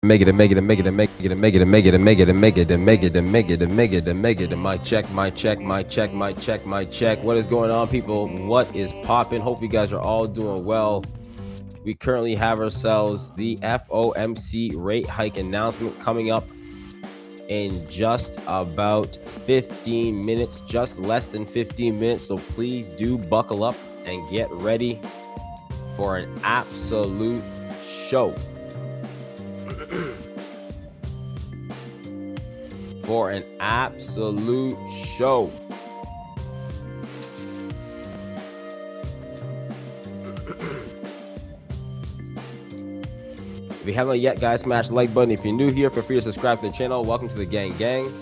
Make it. Mic check. What is going on, people? What is popping? Hope you guys are all doing well. We currently have ourselves the FOMC rate hike announcement coming up in just about 15 minutes, just less than 15 minutes. So please do buckle up and get ready for an absolute show. For an absolute show. If you haven't yet, guys, smash the like button. If you're new here, feel free to subscribe to the channel. Welcome to the gang.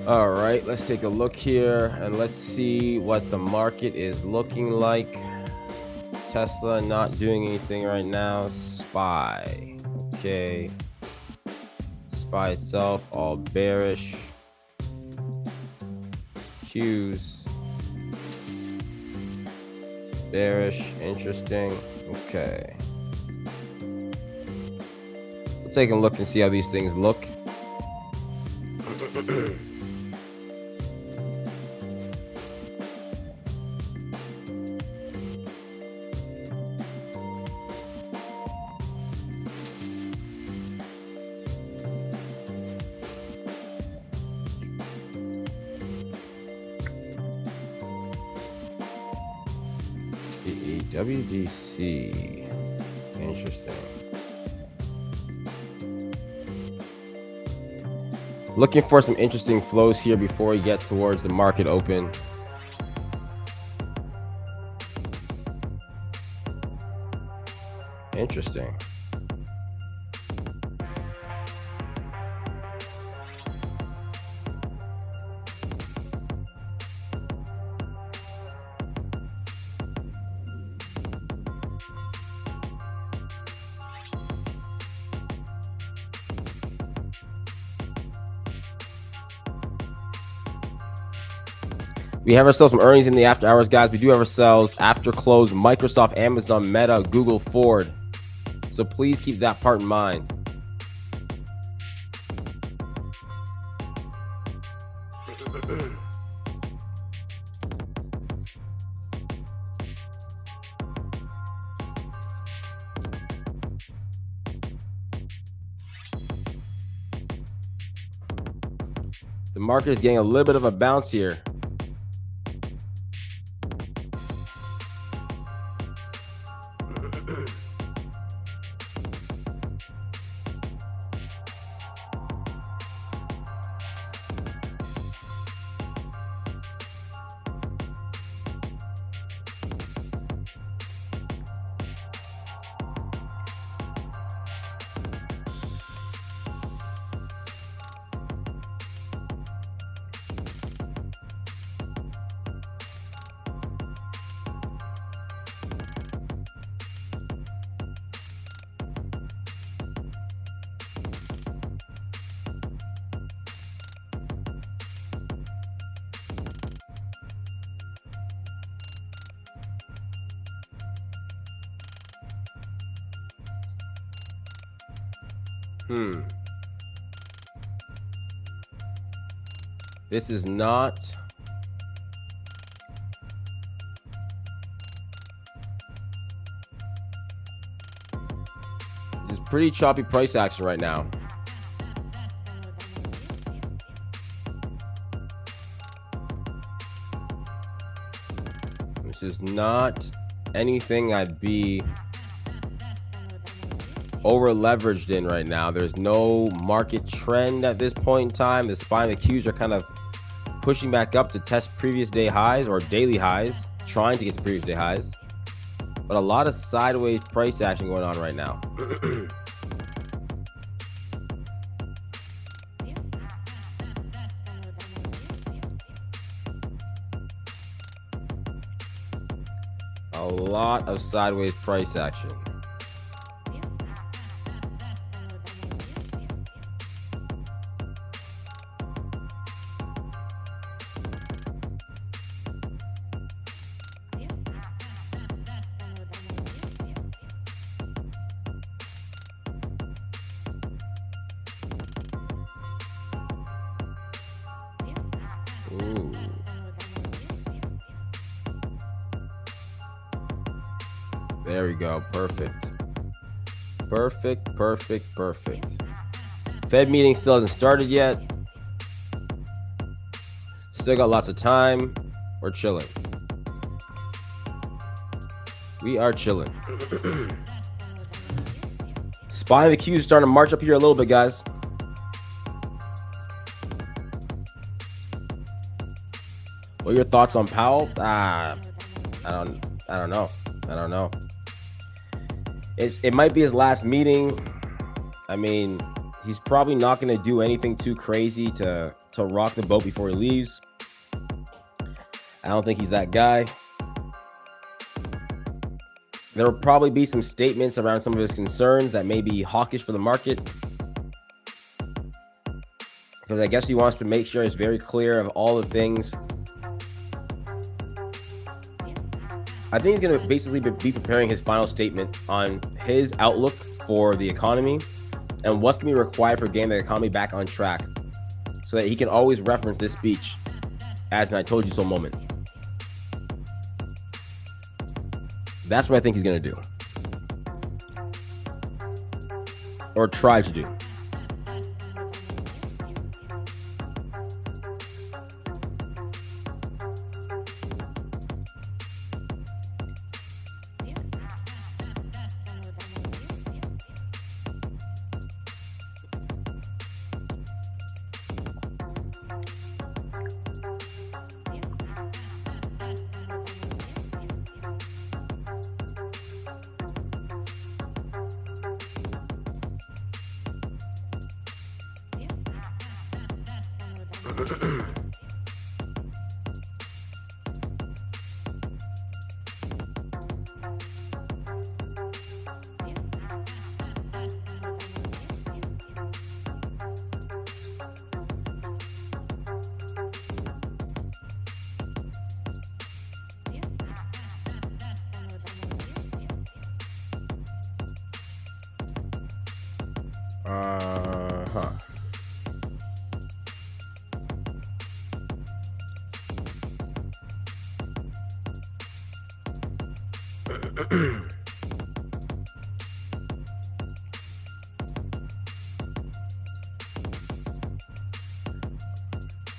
All right, let's take a look here and let's see what the market is looking like. Tesla not doing anything right now. SPY. Okay. SPY itself, all bearish. Qs. Bearish. Interesting. Okay. We'll take a look and see how these things look. WDC. Interesting. Looking for some interesting flows here before we get towards the market open. Interesting. We have ourselves some earnings in the after hours, guys. We do have ourselves after close Microsoft, Amazon, Meta, Google, Ford. So please keep that part in mind. The market is getting a little bit of a bounce here. This is not this is pretty choppy price action right now. Which is not anything I'd be over leveraged in right now. There's no market trend at this point in time. The SPY and the Qs are kind of pushing back up to test previous day highs or daily highs, trying to get to previous day highs. But a lot of sideways price action going on right now. A lot of sideways price action. Ooh. There we go. Perfect. Perfect, perfect, perfect. Fed meeting still hasn't started yet. Still got lots of time. We're chilling. We are chilling. SPY and the Qs starting to march up here a little bit, guys. What are your thoughts on Powell? I don't know. It might be his last meeting. I mean, he's probably not going to do anything too crazy to rock the boat before he leaves. I don't think he's that guy. There will probably be some statements around some of his concerns that may be hawkish for the market. Because I guess he wants to make sure it's very clear of all the things. I think he's going to basically be preparing his final statement on his outlook for the economy and what's going to be required for getting the economy back on track so that he can always reference this speech as an I told you so moment. That's what I think he's going to do. Or try to do.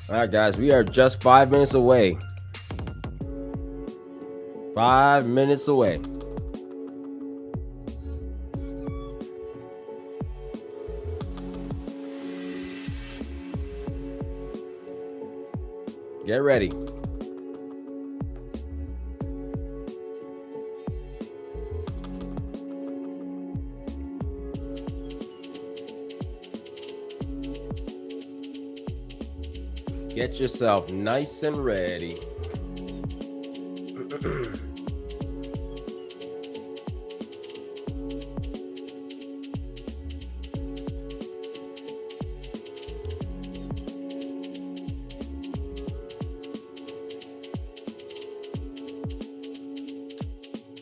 All right, guys, we are just 5 minutes away. 5 minutes away. Get ready. Get yourself nice and ready.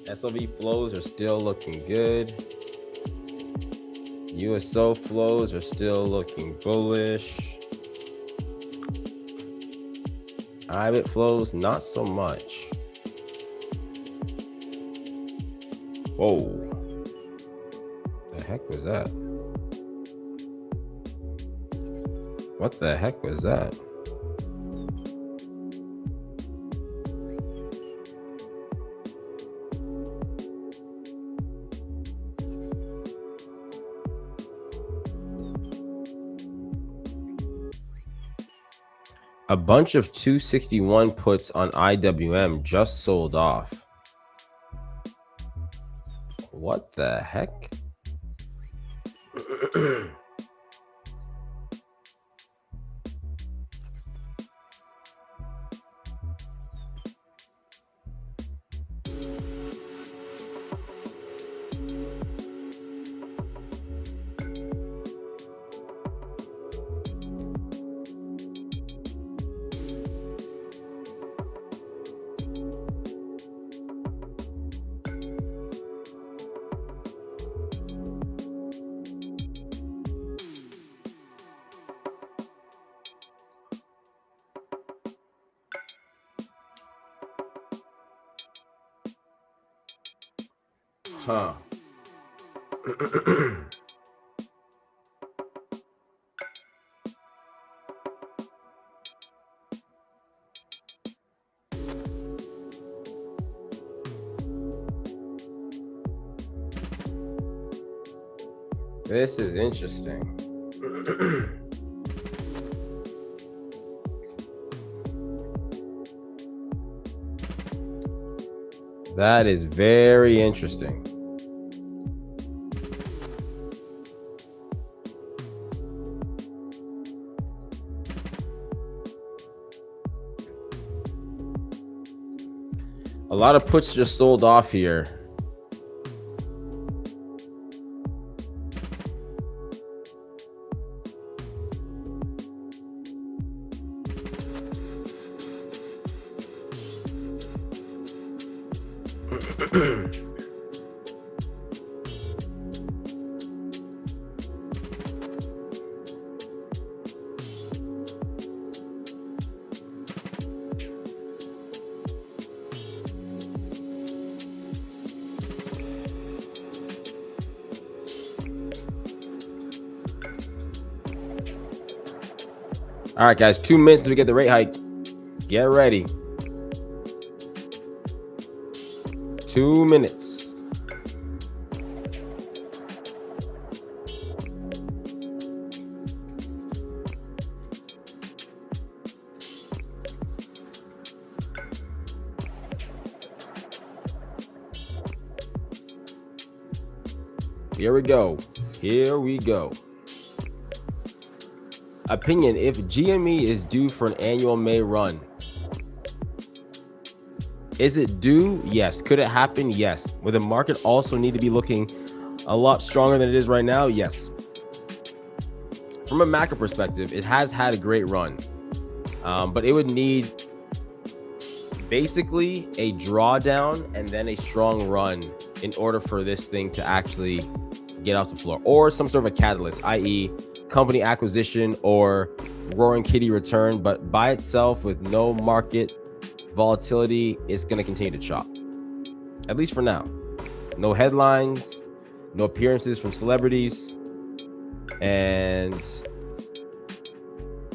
SLV flows are still looking good. USO flows are still looking bullish. IBIT flows, not so much. Whoa. The heck was that? What the heck was that? A bunch of 261 puts on IWM just sold off. What the heck? Huh. This is interesting. That is very interesting. A lot of puts just sold off here. All right, guys, 2 minutes to get the rate hike. Get ready. 2 minutes. Here we go. Here we go. Opinion: if GME is due for an annual May run, is it due? Yes. Could it happen? Yes. Would the market also need to be looking a lot stronger than it is right now? Yes. From a macro perspective, it has had a great run, but it would need basically a drawdown and then a strong run in order for this thing to actually get off the floor, or some sort of a catalyst, i.e. company acquisition or roaring kitty return. But by itself, with no market volatility, it's going to continue to chop, at least for now. No headlines, no appearances from celebrities, and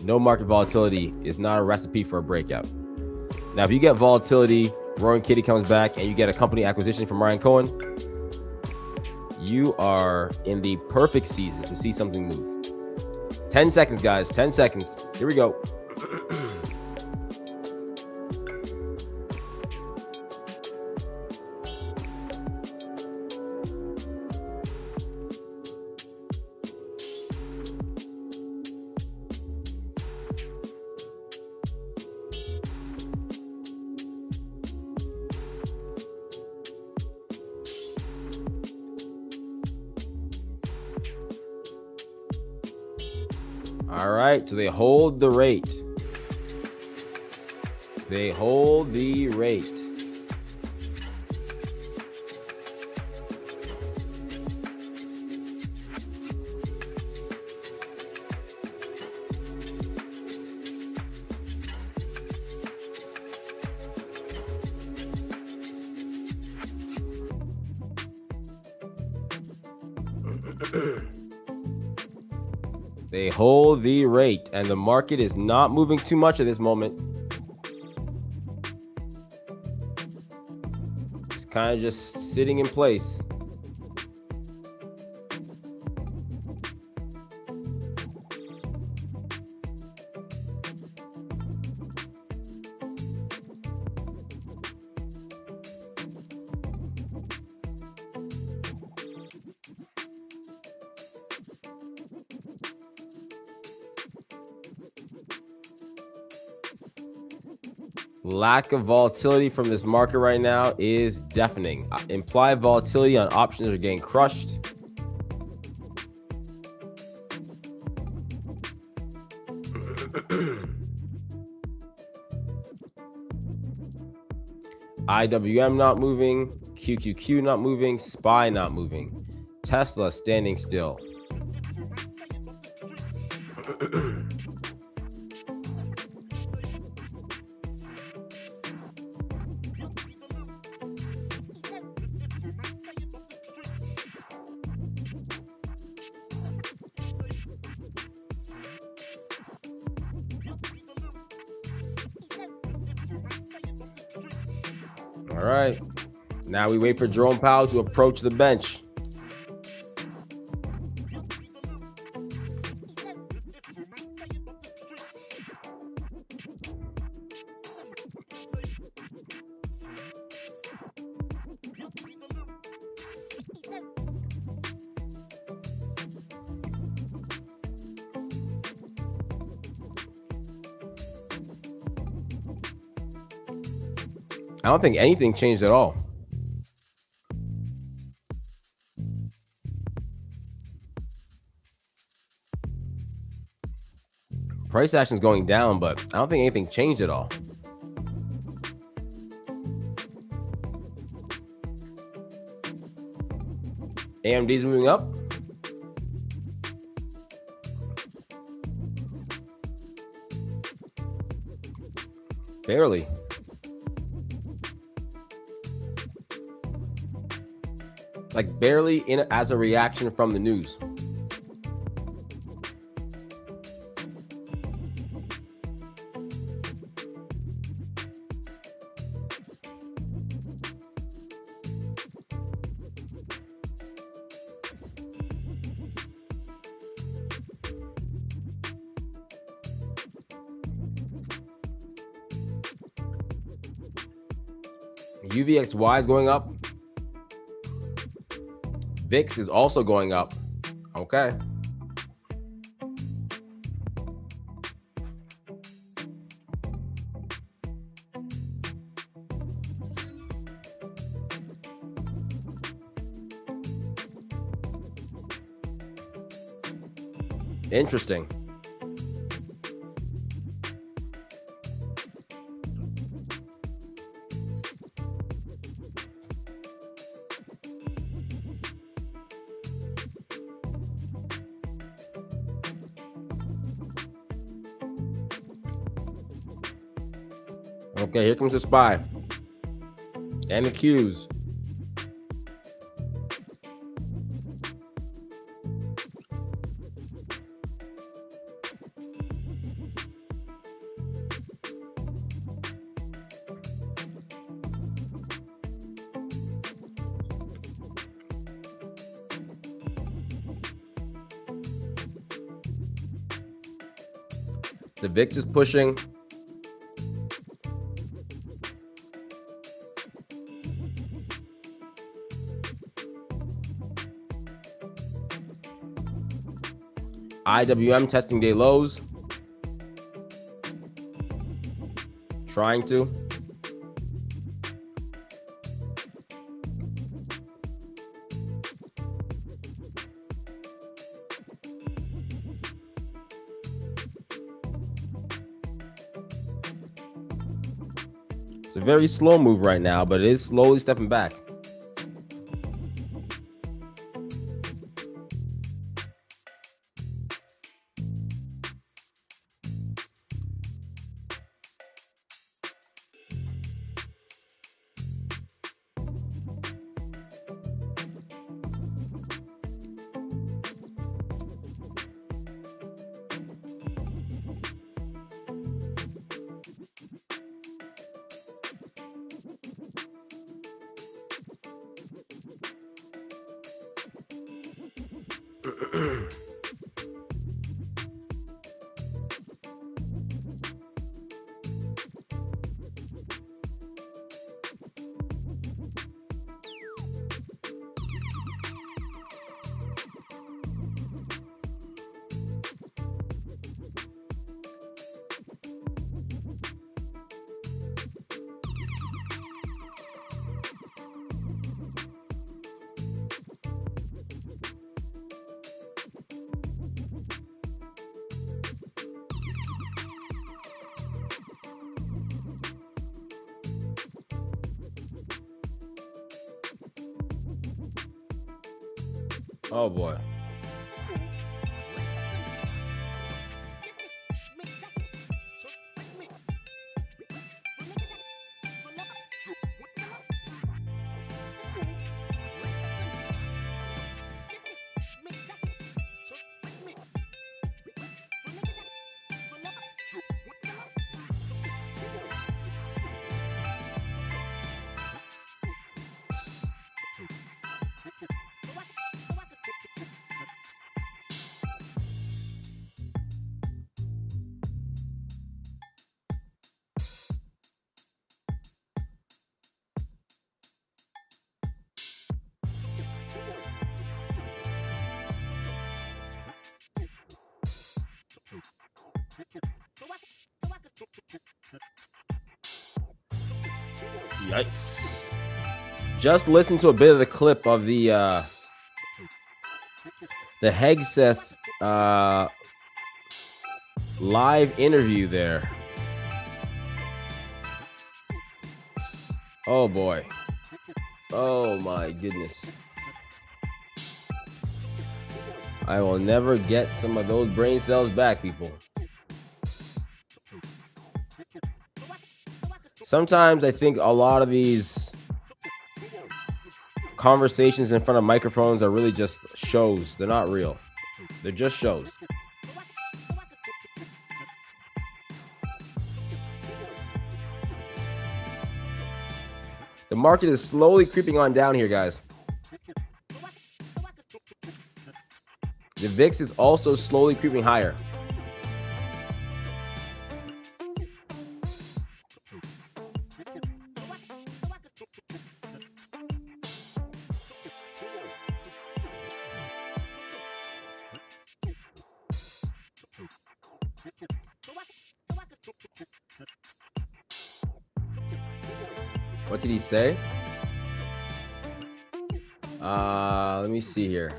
no market volatility is not a recipe for a breakout. Now, if you get volatility, roaring kitty comes back, and you get a company acquisition from Ryan Cohen, you are in the perfect season to see something move. 10 seconds, guys. 10 seconds. Here we go. All right, so they hold the rate. They hold the rate. They hold the rate, and the market is not moving too much at this moment. It's kind of just sitting in place. Lack of volatility from this market right now is deafening. Implied volatility on options are getting crushed. IWM not moving, QQQ not moving, SPY not moving, Tesla standing still. All right. Now we wait for Jerome Powell to approach the bench. I don't think anything changed at all. Price action is going down, but I don't think anything changed at all. AMD's moving up. Barely. Like barely in as a reaction from the news. UVXY is going up. VIX is also going up. Okay. Interesting. Okay, here comes the SPY and the Qs. The VIX is pushing. IWM testing day lows. Trying to. It's a very slow move right now, but it is slowly stepping back. Oh boy. Yikes. Just listen to a bit of the clip of the Hegseth live interview there. Oh boy. Oh my goodness. I will never get some of those brain cells back, people. Sometimes I think a lot of these conversations in front of microphones are really just shows. They're not real. They're just shows. The market is slowly creeping on down here, guys. The VIX is also slowly creeping higher. What did he say? Let me see here.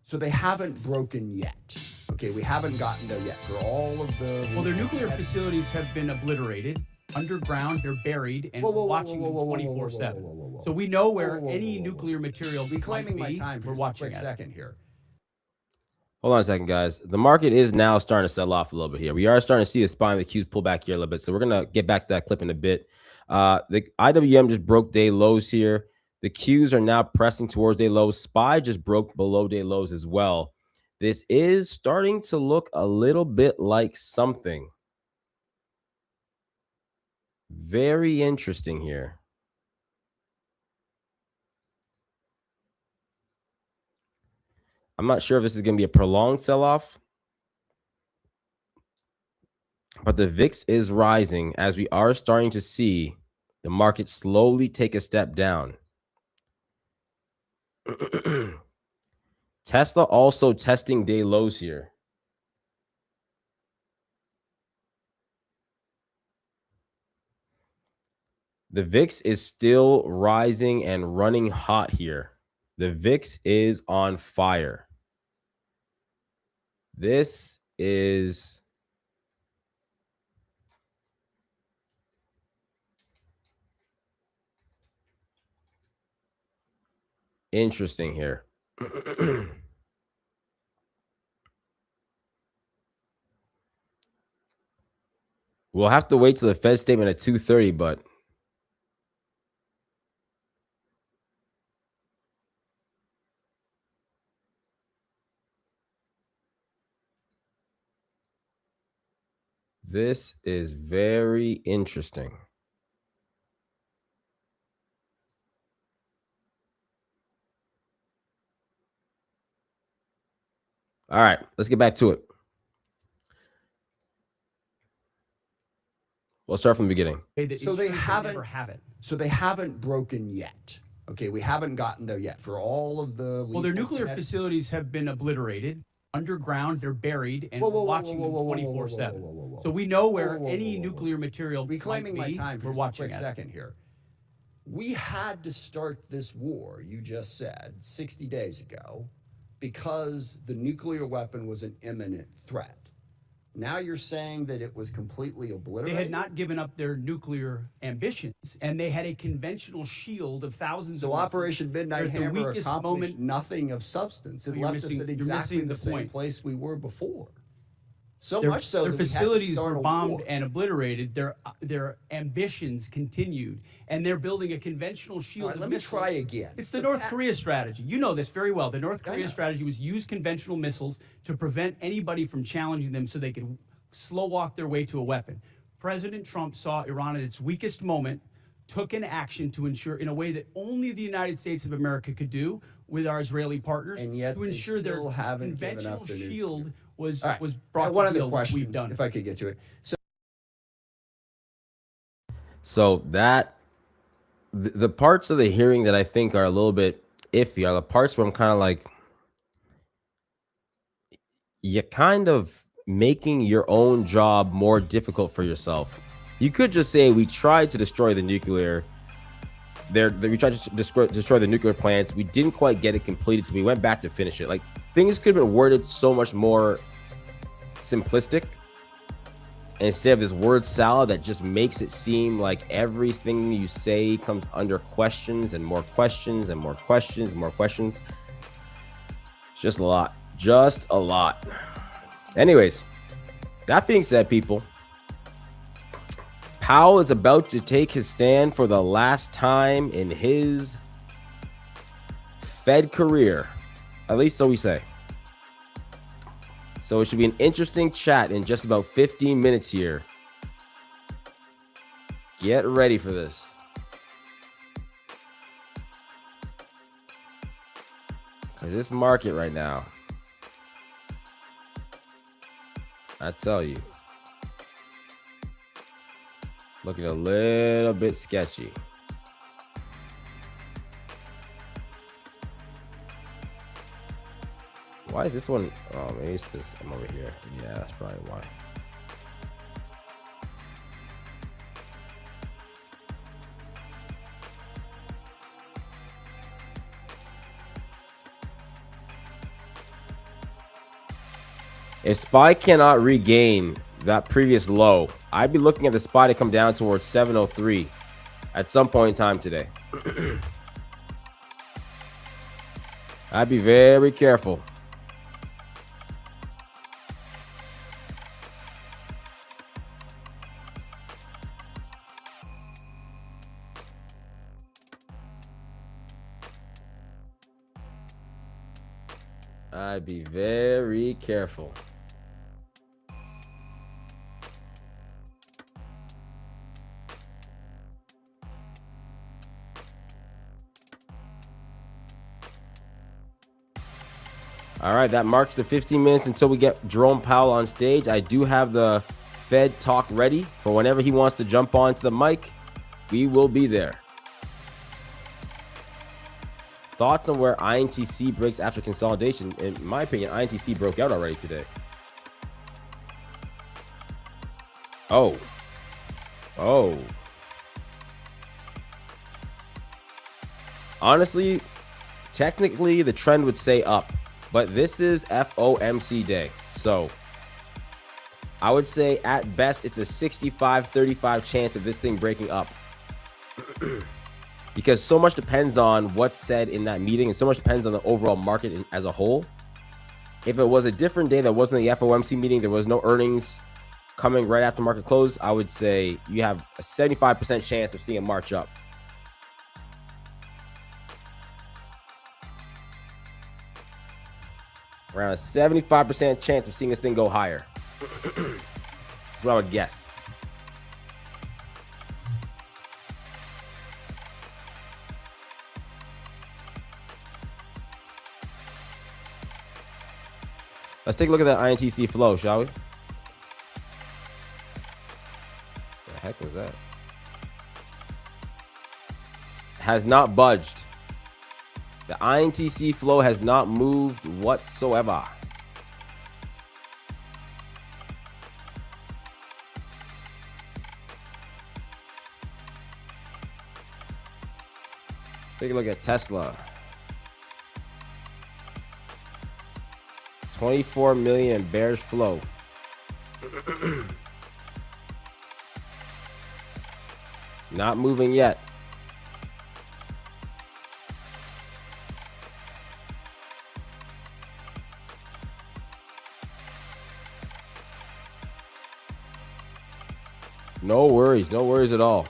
So they haven't broken yet. Okay, we haven't gotten there yet for all of the... Well, their nuclear facilities have been obliterated. Underground, they're buried, and we're watching them 24/7. So we know where any nuclear material might Reclaiming be. my time for We're just a watching quick it. second here. Hold on a second, guys. The market is now starting to sell off a little bit here. We are starting to see the spine of the Qs pull back here a little bit. So we're going to get back to that clip in a bit. The IWM just broke day lows here. The Qs are now pressing towards day lows. SPY just broke below day lows as well. This is starting to look a little bit like something. Very interesting here. I'm not sure if this is going to be a prolonged sell-off, but the VIX is rising as we are starting to see the market slowly take a step down. Tesla also testing day lows here. The VIX is still rising and running hot here. The VIX is on fire. This is interesting here. We'll have to wait till the Fed statement at 2:30, but this is very interesting. All right, let's get back to it. We'll start from the beginning. So they haven't broken yet. Okay, we haven't gotten there yet for all of the... Well, their nuclear facilities have been obliterated. underground. They're buried, and we're watching them 24/7. So we know where any nuclear material reclaiming might be. my time for we're just a watching quick it. second here. We had to start this war, you just said, 60 days ago, because the nuclear weapon was an imminent threat. Now you're saying that it was completely obliterated? They had not given up their nuclear ambitions, and they had a conventional shield of thousands of So missiles. Operation Midnight They're at the Hammer weakest accomplished moment. nothing of substance. It left us at exactly the same place we were before. So much so their that we had to facilities start were a bombed war. and obliterated. Their ambitions continued, and they're building a conventional shield. All right, of let me missiles. try again. It's the North Korea strategy. You know this very well. The North Korea know. strategy was use conventional missiles to prevent anybody from challenging them, so they could slow walk their way to a weapon. President Trump saw Iran at its weakest moment, took an action to ensure, in a way that only the United States of America could do with our Israeli partners, And yet to they ensure their still haven't given conventional up their nuclear. shield was All right. was I brought have to one other heel, which question, we've done. if I could get to it. So that the parts of the hearing that I think are a little bit iffy are the parts where I'm kind of like, you're kind of making your own job more difficult for yourself. You could just say we tried to destroy the nuclear. We tried to destroy the nuclear plants. We didn't quite get it completed, so we went back to finish it. Like, things could have been worded so much more simplistic instead of this word salad that just makes it seem like everything you say comes under questions and more questions and more questions and more questions. It's just a lot. Just a lot. Anyways, that being said, people, Powell is about to take his stand for the last time in his Fed career. At least so we say. So it should be an interesting chat in just about 15 minutes here. Get ready for this. Because this market right now, I tell you, looking a little bit sketchy. Why is this one? Oh, maybe it's because I'm over here. Yeah, that's probably why. If SPY cannot regain that previous low, I'd be looking at the SPY to come down towards 703 at some point in time today. I'd be very careful. I'd be very careful. All right, that marks the 15 minutes until we get Jerome Powell on stage. I do have the Fed talk ready for whenever he wants to jump onto the mic. We will be there. Thoughts on where INTC breaks after consolidation? In my opinion, INTC broke out already today. Oh. Honestly, technically, the trend would say up, but this is FOMC day. So I would say at best, it's a 65-35 chance of this thing breaking up. Because so much depends on what's said in that meeting, and so much depends on the overall market as a whole. If it was a different day that wasn't the FOMC meeting, there was no earnings coming right after market close, I would say you have a 75% chance of seeing it march up. Around a 75% chance of seeing this thing go higher. That's what I would guess. Let's take a look at that INTC flow, shall we? The heck was that? Has not budged. The INTC flow has not moved whatsoever. Take a look at Tesla. 24 million in bearish flow. Not moving yet. No worries at all.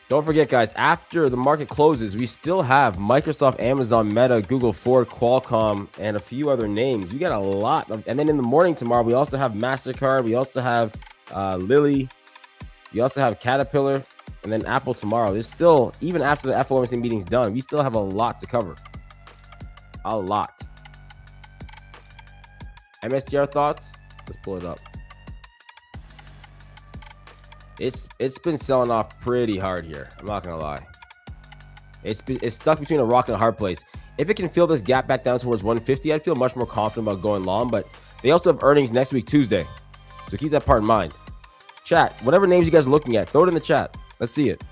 Don't forget, guys, after the market closes, we still have Microsoft, Amazon, Meta, Google, Ford, Qualcomm, and a few other names. We got a lot of, and then in the morning tomorrow, we also have MasterCard, we also have Lilly, we also have Caterpillar, and then Apple tomorrow. There's still, even after the FOMC meeting's done, we still have a lot to cover. A lot. MSTR thoughts? Let's pull it up. It's been selling off pretty hard here. I'm not gonna lie. It's stuck between a rock and a hard place. If it can fill this gap back down towards 150, I'd feel much more confident about going long. But they also have earnings next week, Tuesday, so keep that part in mind. Chat, whatever names you guys are looking at, throw it in the chat. Let's see it.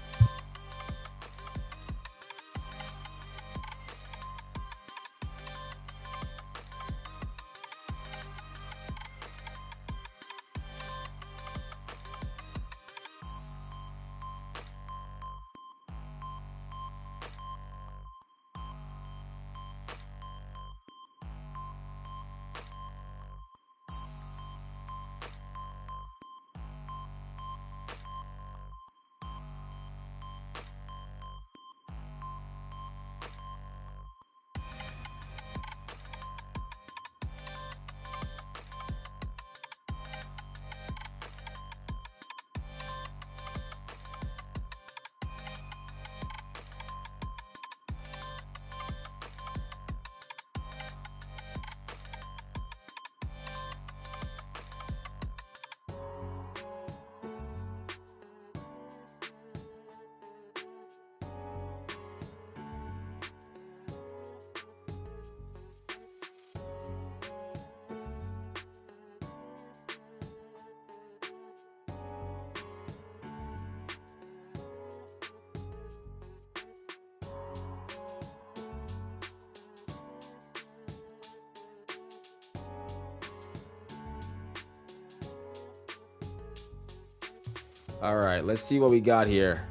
All right, let's see what we got here.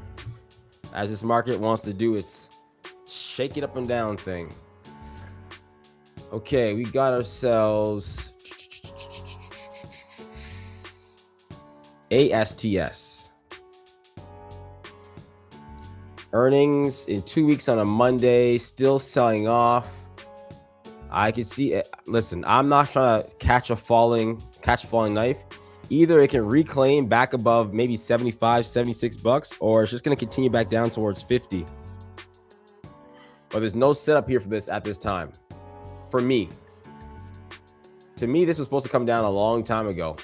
As this market wants to do its shake it up and down thing. Okay, we got ourselves ASTS. Earnings in 2 weeks on a Monday, still selling off. I can see it. Listen, I'm not trying to catch a falling knife. Either it can reclaim back above maybe 75, 76 bucks, or it's just going to continue back down towards 50. But there's no setup here for this at this time. For me. To me, this was supposed to come down a long time ago.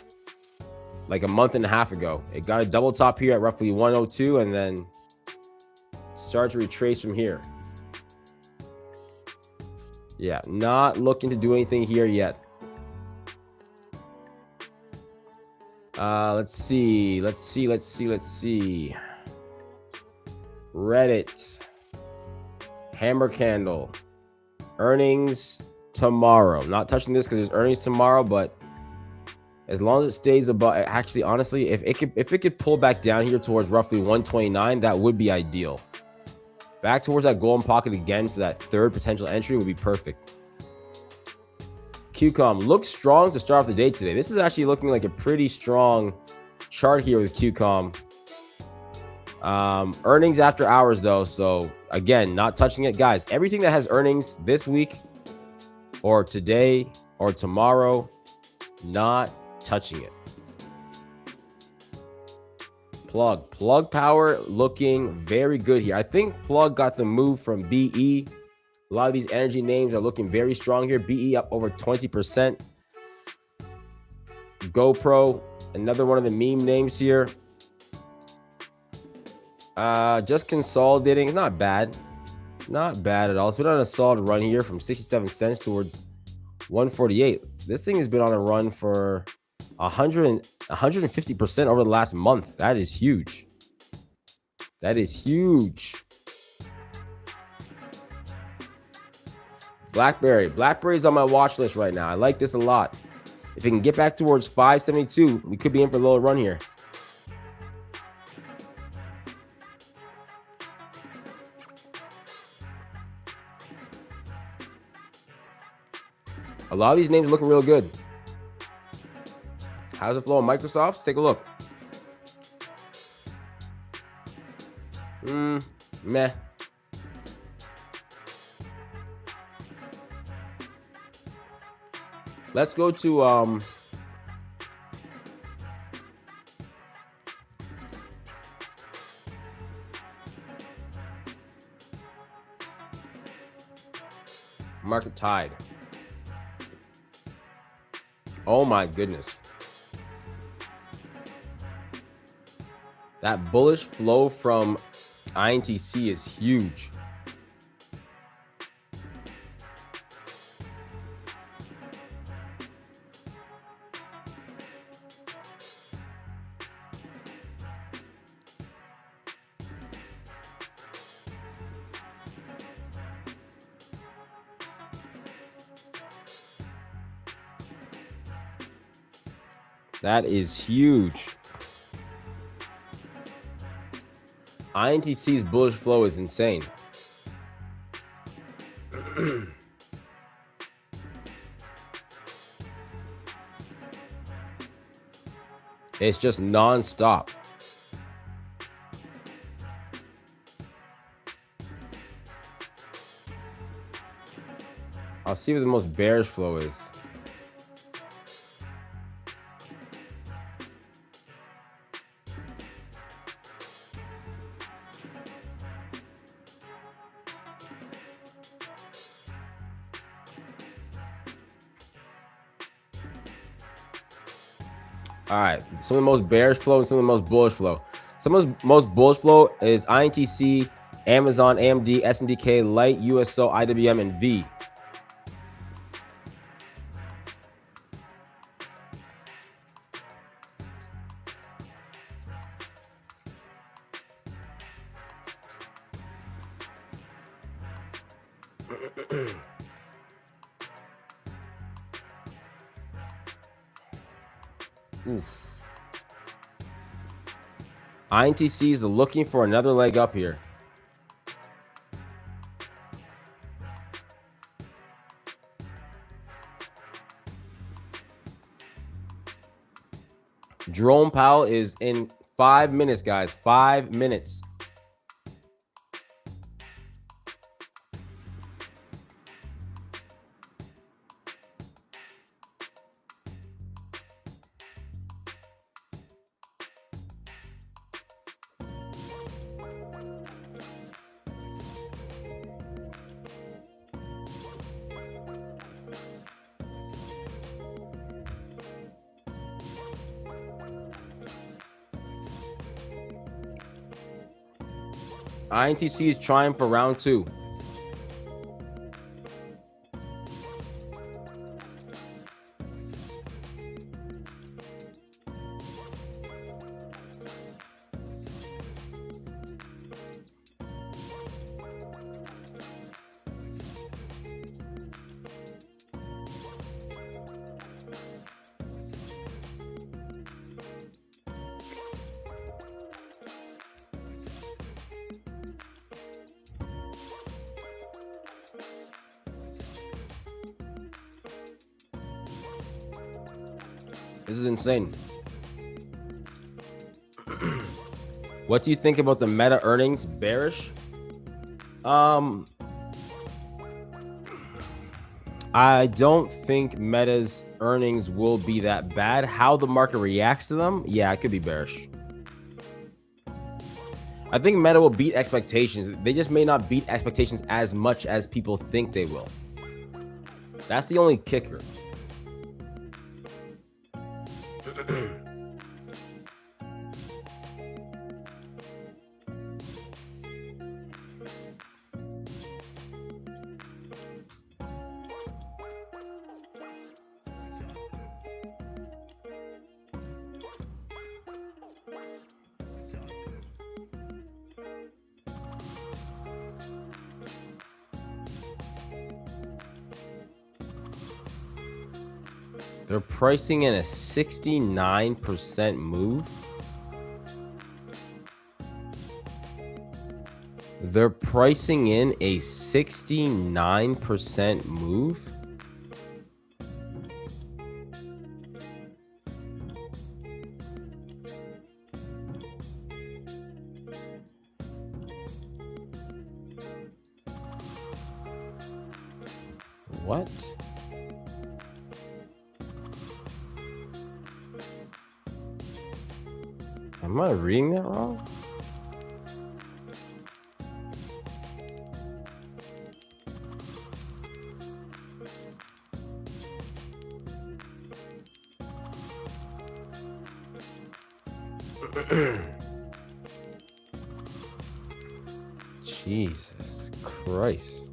Like a month and a half ago. It got a double top here at roughly 102 and then started to retrace from here. Yeah, not looking to do anything here yet. Let's see. Reddit. Hammer candle. Earnings tomorrow. Not touching this because there's earnings tomorrow, but as long as it stays above, actually, honestly, if it could pull back down here towards roughly 129, that would be ideal. Back towards that golden pocket again for that third potential entry would be perfect. QCOM looks strong to start off the day today. This is actually looking like a pretty strong chart here with QCOM. Earnings after hours though, so again, not touching it. Guys, everything that has earnings this week or today or tomorrow, not touching it. Plug Power looking very good here. I think Plug got the move from BE. A lot of these energy names are looking very strong here. BE up over 20%. GoPro, another one of the meme names here. Just consolidating. Not bad. Not bad at all. It's been on a solid run here from 67 cents towards 148. This thing has been on a run for 150% over the last month. That is huge. That is huge. Blackberry's on my watch list right now. I like this a lot. If it can get back towards 572, we could be in for a little run here. A lot of these names are looking real good. How's it flow on Microsoft? Let's take a look. Meh. Let's go to market tide. Oh my goodness. That bullish flow from INTC is huge. That is huge. INTC's bullish flow is insane. It's just non-stop. I'll see what the most bearish flow is. All right, some of the most bearish flow and some of the most bullish flow. Some of the most bullish flow is INTC, Amazon, AMD, SNDK, Light, USO, IWM, and V. Oof. INTC is looking for another leg up here. Jerome Powell is in 5 minutes, guys. 5 minutes. INTC is trying for round 2. This is insane. What do you think about the Meta earnings? Bearish? I don't think Meta's earnings will be that bad. How the market reacts to them, yeah, it could be bearish. I think Meta will beat expectations. They just may not beat expectations as much as people think they will. That's the only kicker. They're pricing in a 69% move. They're pricing in a 69% move. What? Am I reading that wrong? Jesus Christ.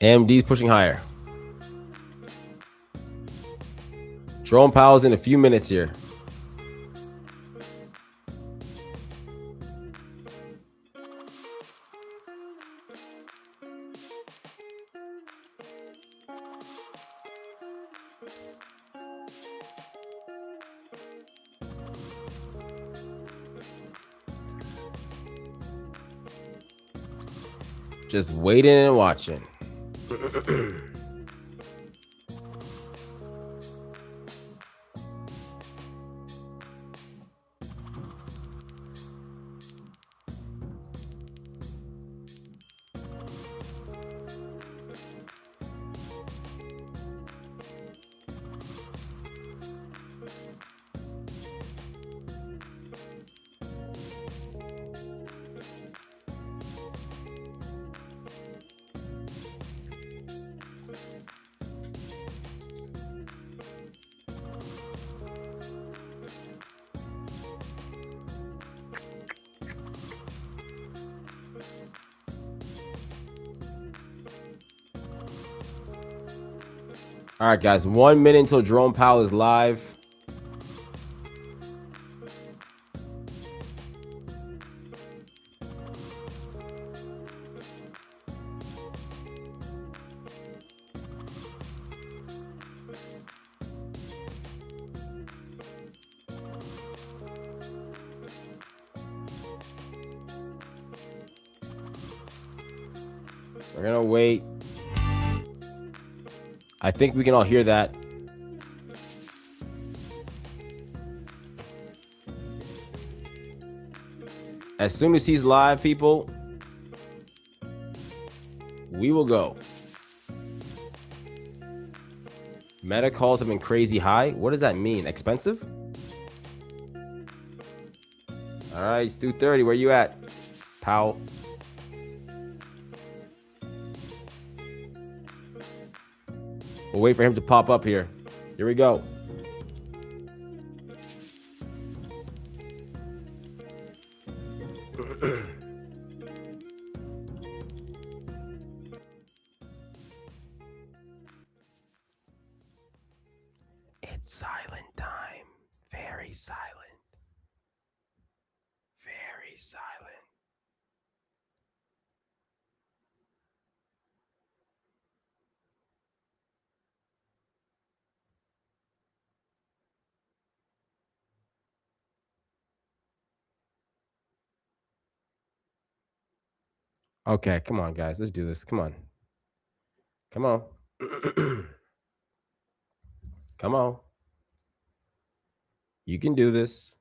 AMD's pushing higher. Jerome Powell's in a few minutes here. Just waiting and watching. All right, guys, 1 minute until Jerome Powell is live. We're gonna wait. I think we can all hear that. As soon as he's live, people, we will go. Meta calls have been crazy high. What does that mean? Expensive? All right, it's 2:30. Where you at, Powell? We'll wait for him to pop up here. Here we go. It's silent time. Very silent. Very silent. Okay, come on, guys. Let's do this. Come on. Come on. Come on. You can do this.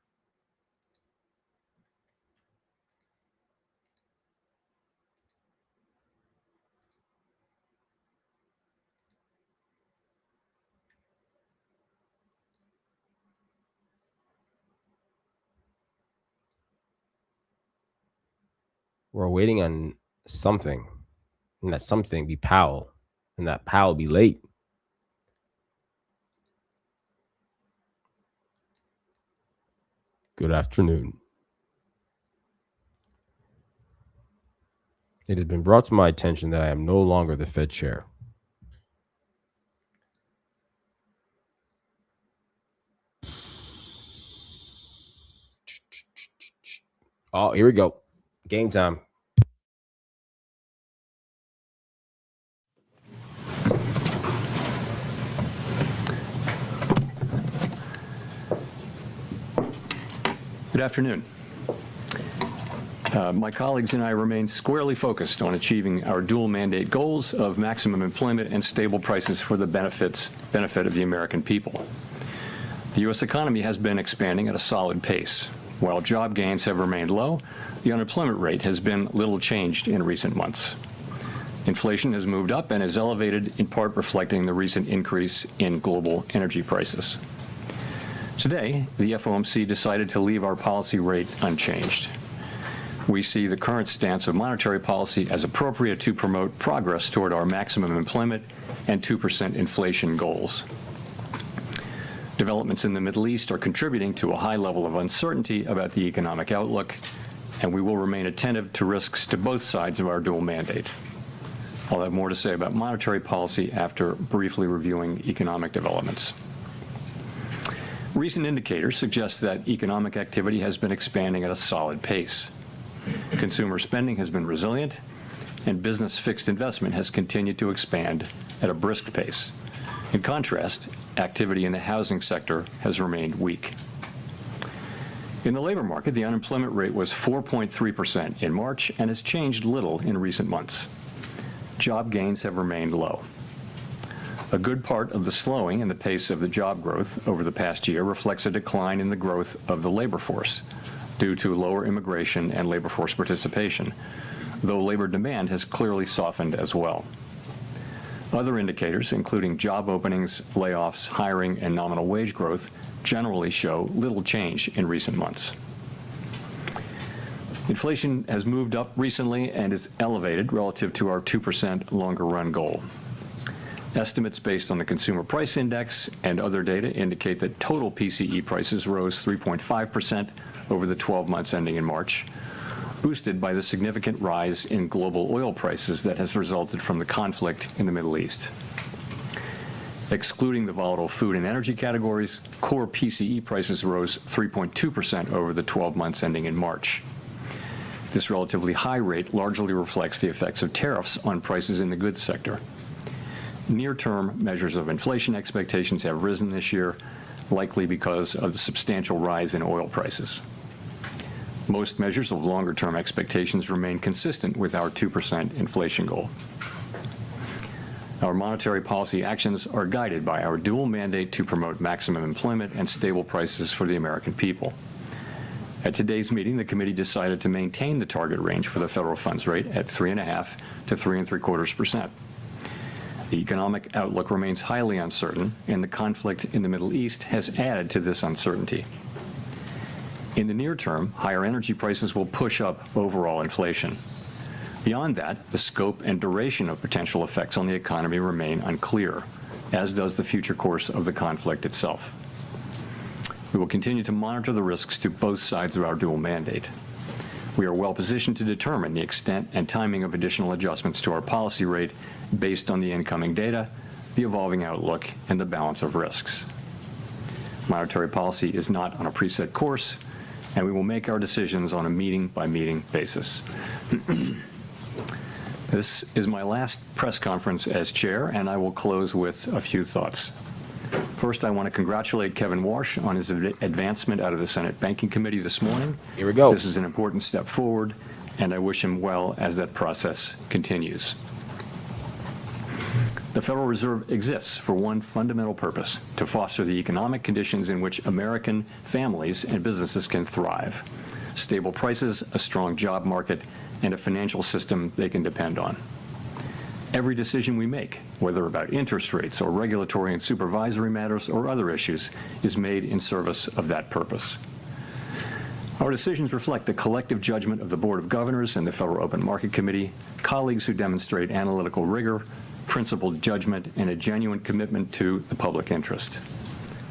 We're waiting on something, and that something be Powell, and that Powell be late. Good afternoon. It has been brought to my attention that I am no longer the Fed chair. Oh, here we go. Game time. Good afternoon. My colleagues and I remain squarely focused on achieving our dual mandate goals of maximum employment and stable prices for the benefit of the American people. The U.S. economy has been expanding at a solid pace. While job gains have remained low, the unemployment rate has been little changed in recent months. Inflation has moved up and is elevated, in part reflecting the recent increase in global energy prices. Today, the FOMC decided to leave our policy rate unchanged. We see the current stance of monetary policy as appropriate to promote progress toward our maximum employment and 2% inflation goals. Developments in the Middle East are contributing to a high level of uncertainty about the economic outlook, and we will remain attentive to risks to both sides of our dual mandate. I'll have more to say about monetary policy after briefly reviewing economic developments. Recent indicators suggest that economic activity has been expanding at a solid pace. Consumer spending has been resilient, and business fixed investment has continued to expand at a brisk pace. In contrast, activity in the housing sector has remained weak. In the labor market, the unemployment rate was 4.3% in March and has changed little in recent months. Job gains have remained low. A good part of the slowing in the pace of the job growth over the past year reflects a decline in the growth of the labor force due to lower immigration and labor force participation, though labor demand has clearly softened as well. Other indicators, including job openings, layoffs, hiring, and nominal wage growth, generally show little change in recent months. Inflation has moved up recently and is elevated relative to our 2% longer-run goal. Estimates based on the Consumer Price Index and other data indicate that total PCE prices rose 3.5% over the 12 months ending in March, boosted by the significant rise in global oil prices that has resulted from the conflict in the Middle East. Excluding the volatile food and energy categories, core PCE prices rose 3.2% over the 12 months ending in March. This relatively high rate largely reflects the effects of tariffs on prices in the goods sector. Near-term measures of inflation expectations have risen this year, likely because of the substantial rise in oil prices. Most measures of longer-term expectations remain consistent with our 2% inflation goal. Our monetary policy actions are guided by our dual mandate to promote maximum employment and stable prices for the American people. At today's meeting, the committee decided to maintain the target range for the federal funds rate at 3.5% to 3.75%. The economic outlook remains highly uncertain, and the conflict in the Middle East has added to this uncertainty. In the near term, higher energy prices will push up overall inflation. Beyond that, the scope and duration of potential effects on the economy remain unclear, as does the future course of the conflict itself. We will continue to monitor the risks to both sides of our dual mandate. We are well positioned to determine the extent and timing of additional adjustments to our policy rate based on the incoming data, the evolving outlook, and the balance of risks. Monetary policy is not on a preset course, and we will make our decisions on a meeting-by-meeting basis. This is my last press conference as chair, and I will close with a few thoughts. First, I want to congratulate Kevin Warsh on his advancement out of the Senate Banking Committee this morning. Here we go. This is an important step forward, and I wish him well as that process continues. The Federal Reserve exists for one fundamental purpose: to foster the economic conditions in which American families and businesses can thrive. Stable prices, a strong job market, and a financial system they can depend on. Every decision we make, whether about interest rates or regulatory and supervisory matters or other issues, is made in service of that purpose. Our decisions reflect the collective judgment of the Board of Governors and the Federal Open Market Committee, colleagues who demonstrate analytical rigor, principled judgment, and a genuine commitment to the public interest.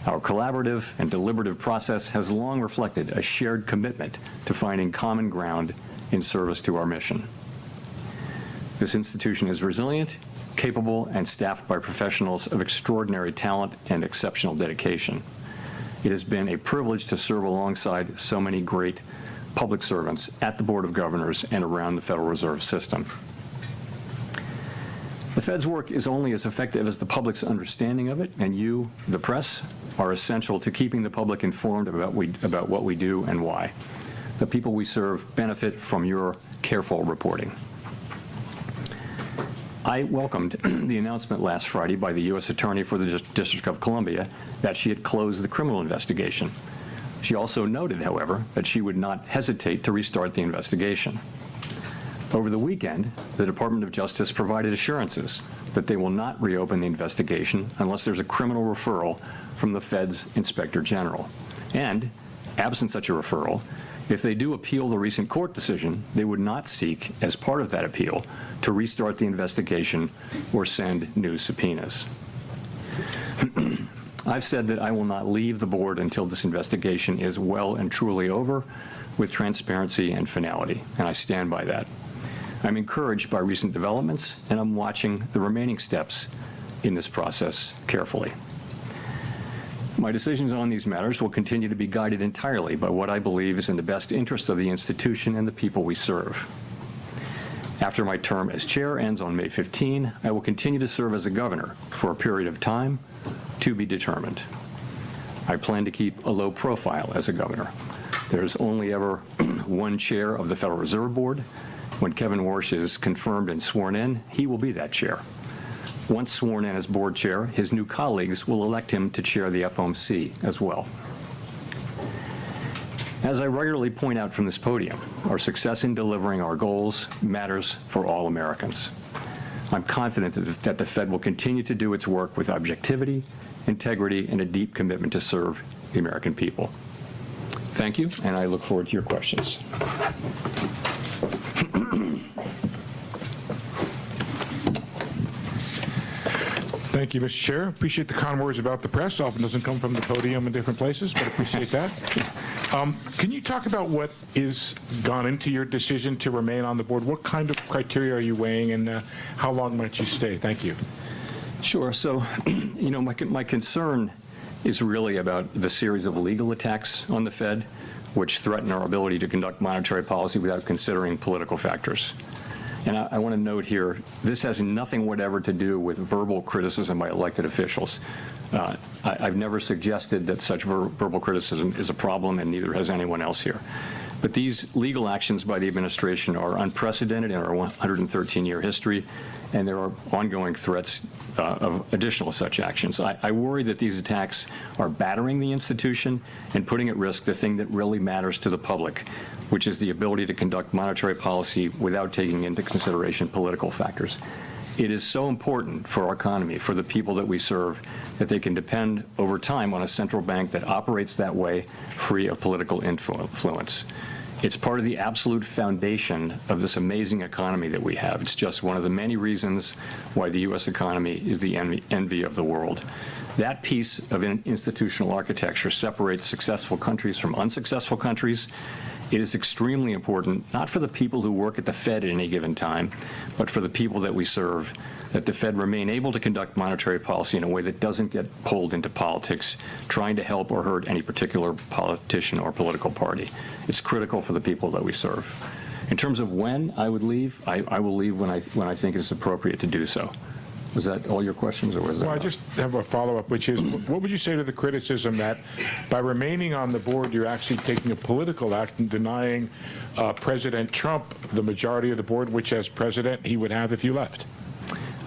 Our collaborative and deliberative process has long reflected a shared commitment to finding common ground in service to our mission. This institution is resilient, capable, and staffed by professionals of extraordinary talent and exceptional dedication. It has been a privilege to serve alongside so many great public servants at the Board of Governors and around the Federal Reserve System. The Fed's work is only as effective as the public's understanding of it, and you, the press, are essential to keeping the public informed about what we do and why. The people we serve benefit from your careful reporting. I welcomed the announcement last Friday by the U.S. Attorney for the District of Columbia that she had closed the criminal investigation. She also noted, however, that she would not hesitate to restart the investigation. Over the weekend, the Department of Justice provided assurances that they will not reopen the investigation unless there's a criminal referral from the Fed's Inspector General. And, absent such a referral, if they do appeal the recent court decision, they would not seek, as part of that appeal, to restart the investigation or send new subpoenas. I've said that I will not leave the board until this investigation is well and truly over with transparency and finality, and I stand by that. I'm encouraged by recent developments, and I'm watching the remaining steps in this process carefully. My decisions on these matters will continue to be guided entirely by what I believe is in the best interest of the institution and the people we serve. After my term as chair ends on May 15, I will continue to serve as a governor for a period of time to be determined. I plan to keep a low profile as a governor. There's only ever one chair of the Federal Reserve Board. When Kevin Warsh is confirmed and sworn in, he will be that chair. Once sworn in as board chair, his new colleagues will elect him to chair the Fomc as well. As I regularly point out from this podium, our success in delivering our goals matters for all Americans. I'm confident that the Fed will continue to do its work with objectivity, integrity, and a deep commitment to serve the American people. Thank you, and I look forward to your questions. Thank you, Mr. Chair. Appreciate the kind words about the press. Often doesn't come from the podium in different places, but appreciate that. Can you talk about what is gone into your decision to remain on the board? What kind of criteria are you weighing, and how long might you stay? Thank you. Sure. So, my concern is really about the series of legal attacks on the Fed, which threaten our ability to conduct monetary policy without considering political factors. And I want to note here, this has nothing whatever to do with verbal criticism by elected officials. I've never suggested that such verbal criticism is a problem, and neither has anyone else here. But these legal actions by the administration are unprecedented in our 113-year history, and there are ongoing threats of additional such actions. I worry that these attacks are battering the institution and putting at risk the thing that really matters to the public, which is the ability to conduct monetary policy without taking into consideration political factors. It is so important for our economy, for the people that we serve, that they can depend over time on a central bank that operates that way, free of political influence. It's part of the absolute foundation of this amazing economy that we have. It's just one of the many reasons why the U.S. economy is the envy of the world. That piece of institutional architecture separates successful countries from unsuccessful countries. It is extremely important, not for the people who work at the Fed at any given time, but for the people that we serve, that the Fed remain able to conduct monetary policy in a way that doesn't get pulled into politics, trying to help or hurt any particular politician or political party. It's critical for the people that we serve. In terms of when I would leave, I will leave when I think it's appropriate to do so. Was that all your questions, or was that? Well, I just have a follow-up, which is, what would you say to the criticism that by remaining on the board, you're actually taking a political act and denying President Trump the majority of the board, which as president he would have if you left?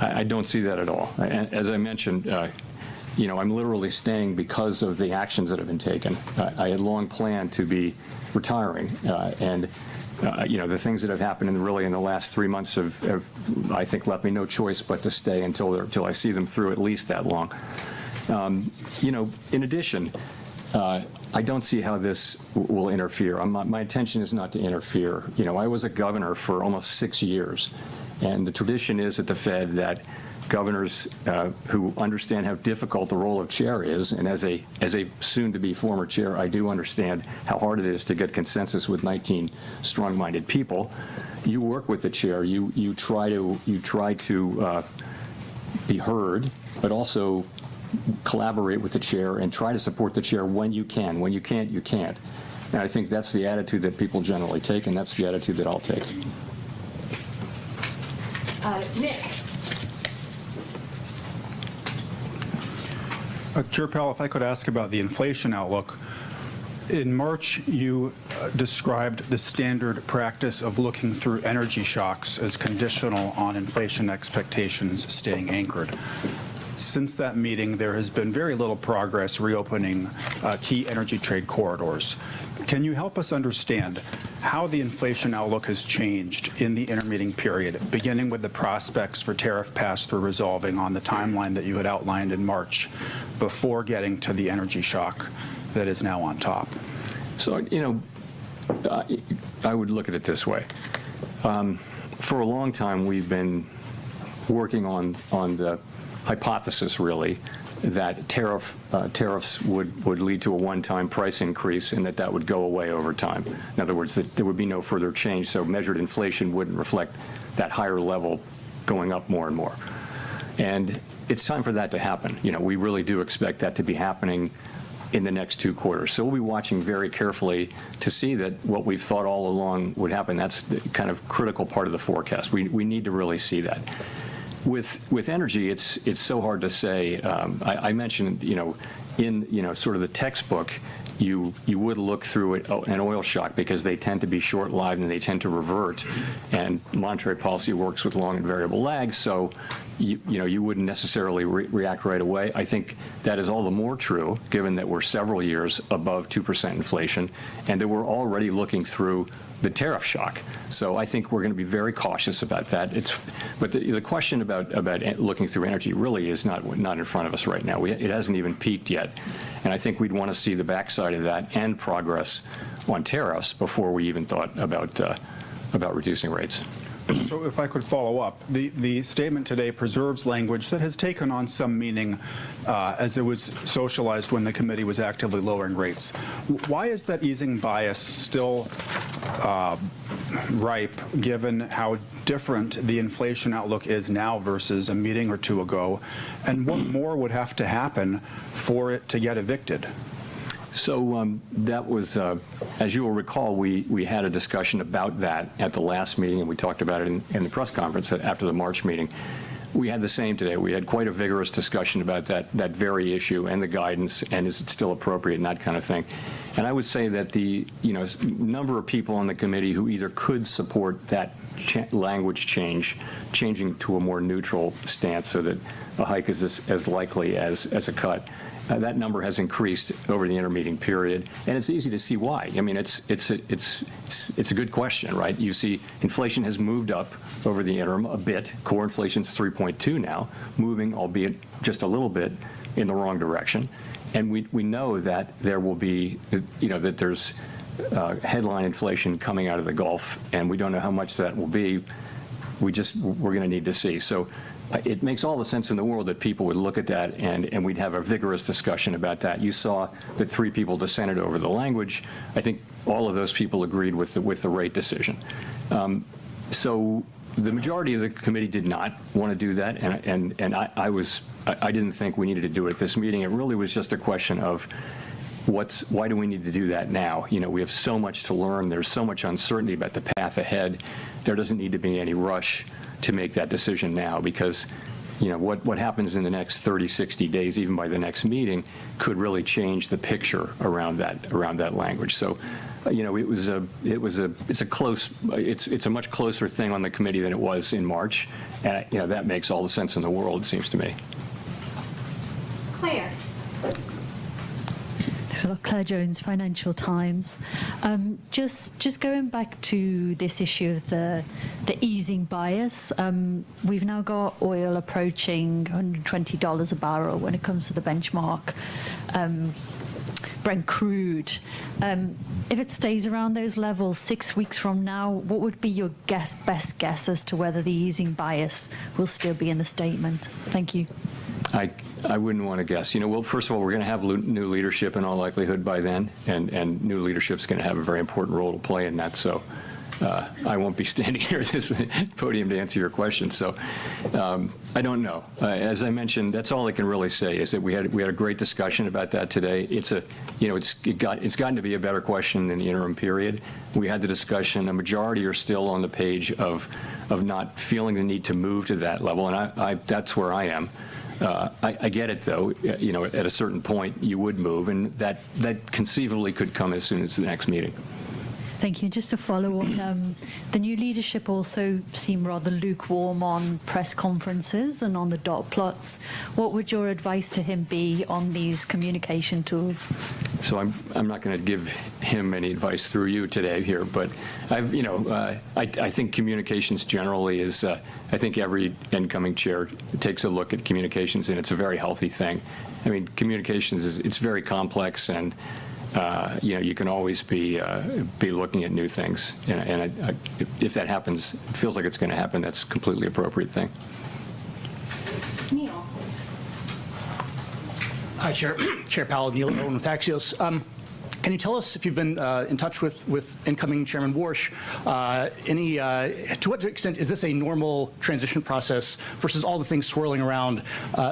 I don't see that at all. As I mentioned, I'm literally staying because of the actions that have been taken. I had long planned to be retiring, and the things that have happened in the last 3 months have, I think, left me no choice but to stay until I see them through at least that long. In addition, I don't see how this will interfere. My intention is not to interfere. I was a governor for almost 6 years, and the tradition is at the Fed that governors who understand how difficult the role of chair is, and as a soon-to-be former chair, I do understand how hard it is to get consensus with 19 strong-minded people. You work with the chair. You try to be heard, but also collaborate with the chair and try to support the chair when you can. When you can't, you can't. And I think that's the attitude that people generally take, and that's the attitude that I'll take. Nick. Chair Powell, if I could ask about the inflation outlook. In March, you described the standard practice of looking through energy shocks as conditional on inflation expectations staying anchored. Since that meeting, there has been very little progress reopening key energy trade corridors. Can you help us understand how the inflation outlook has changed in the intermeeting period, beginning with the prospects for tariff pass-through resolving on the timeline that you had outlined in March, before getting to the energy shock that is now on top? So, I would look at it this way. For a long time, we've been working on the hypothesis, really, that tariffs would lead to a one-time price increase and that would go away over time. In other words, that there would be no further change, so measured inflation wouldn't reflect that higher level going up more and more. And it's time for that to happen. We really do expect that to be happening in the next 2 quarters. So we'll be watching very carefully to see that what we've thought all along would happen. That's the kind of critical part of the forecast. We need to really see that. With energy, it's so hard to say. I mentioned, in sort of the textbook, you would look through an oil shock because they tend to be short-lived and they tend to revert, and monetary policy works with long and variable lags, so you wouldn't necessarily react right away. I think that is all the more true given that we're several years above 2% inflation and that we're already looking through the tariff shock. So I think we're going to be very cautious about that. But the question about looking through energy really is not in front of us right now. It hasn't even peaked yet. And I think we'd want to see the backside of that and progress on tariffs before we even thought about reducing rates. So if I could follow up, the statement today preserves language that has taken on some meaning as it was socialized when the committee was actively lowering rates. Why is that easing bias still ripe, given how different the inflation outlook is now versus a meeting or 2 ago? And what more would have to happen for it to get evicted? So that was, as you will recall, we had a discussion about that at the last meeting, and we talked about it in the press conference after the March meeting. We had the same today. We had quite a vigorous discussion about that very issue and the guidance, and is it still appropriate and that kind of thing. And I would say that the number of people on the committee who either could support that language changing to a more neutral stance so that a hike is as likely as a cut, that number has increased over the intermeeting period, and it's easy to see why. I mean, it's a good question, right? You see, inflation has moved up over the interim a bit. Core inflation's 3.2 now, moving, albeit just a little bit, in the wrong direction. And we know that there will be, that there's headline inflation coming out of the Gulf, and we don't know how much that will be. We're going to need to see. So it makes all the sense in the world that people would look at that and we'd have a vigorous discussion about that. You saw that 3 people dissented over the language. I think all of those people agreed with the rate decision. So the majority of the committee did not want to do that, and I didn't think we needed to do it at this meeting. It really was just a question of why do we need to do that now? We have so much to learn. There's so much uncertainty about the path ahead. There doesn't need to be any rush to make that decision now, because what happens in the next 30, 60 days, even by the next meeting, could really change the picture around that language. So, it's a much closer thing on the committee than it was in March, and that makes all the sense in the world, it seems to me. Claire. So Claire Jones, Financial Times. Just going back to this issue of the easing bias, we've now got oil approaching $120 a barrel when it comes to the benchmark Brent crude. If it stays around those levels 6 weeks from now, what would be your best guess as to whether the easing bias will still be in the statement? Thank you. I wouldn't want to guess. Well, first of all, we're going to have new leadership in all likelihood by then, and new leadership is going to have a very important role to play in that. So I won't be standing here at this podium to answer your question. So I don't know. As I mentioned, that's all I can really say is that we had a great discussion about that today. It's gotten to be a better question in the interim period. We had the discussion. A majority are still on the page of not feeling the need to move to that level, and that's where I am. I get it, though. You know, at a certain point, you would move, and that conceivably could come as soon as the next meeting. Thank you. Just to follow on, the new leadership also seem rather lukewarm on press conferences and on the dot plots. What would your advice to him be on these communication tools? So I'm not going to give him any advice through you today here, but I think communications generally is, I think every incoming chair takes a look at communications, and it's a very healthy thing. I mean, communications it's very complex, and you can always be looking at new things, and if that happens, it feels like it's going to happen. That's a completely appropriate thing. Neil. Hi, Chair Powell, Neil Owen with Axios. Can you tell us if you've been in touch with incoming Chairman Warsh? To what extent is this a normal transition process versus all the things swirling around,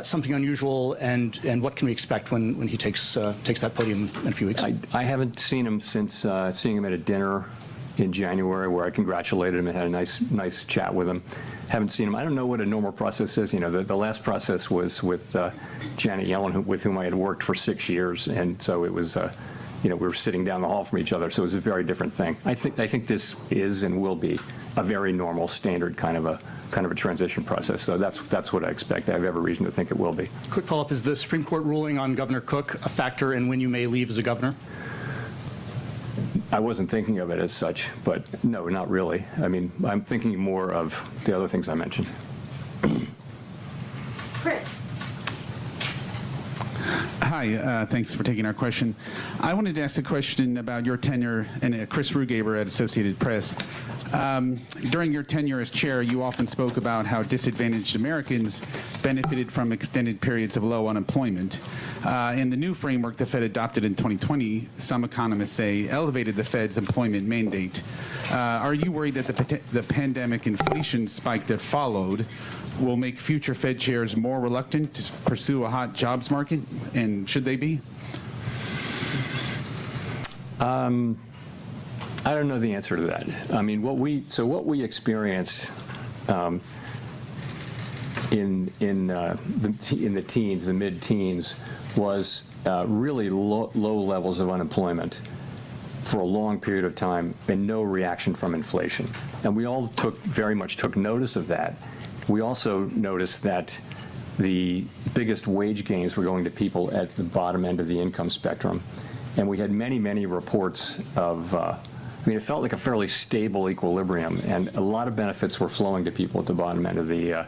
something unusual, and what can we expect when he takes that podium in a few weeks? I haven't seen him since seeing him at a dinner in January where I congratulated him and had a nice chat with him. Haven't seen him. I don't know what a normal process is. You know, the last process was with Janet Yellen, with whom I had worked for 6 years, and so it was. We were sitting down the hall from each other, so it was a very different thing. I think this is and will be a very normal, standard kind of a transition process. So that's what I expect. I have every reason to think it will be. Quick follow-up: is the Supreme Court ruling on Governor Cook a factor in when you may leave as a governor? I wasn't thinking of it as such, but no, not really. I mean, I'm thinking more of the other things I mentioned. Chris. Hi, thanks for taking our question. I wanted to ask a question about your tenure, and Chris Rugaber at Associated Press. During your tenure as chair, you often spoke about how disadvantaged Americans benefited from extended periods of low unemployment. In the new framework the Fed adopted in 2020, some economists say elevated the Fed's employment mandate. Are you worried that the pandemic inflation spike that followed will make future Fed chairs more reluctant to pursue a hot jobs market, and should they be? I don't know the answer to that. I mean, what we experienced in the teens, the mid-teens, was really low levels of unemployment for a long period of time and no reaction from inflation. And we all very much took notice of that. We also noticed that the biggest wage gains were going to people at the bottom end of the income spectrum. And we had many, many reports of, it felt like a fairly stable equilibrium, and a lot of benefits were flowing to people at the bottom end of the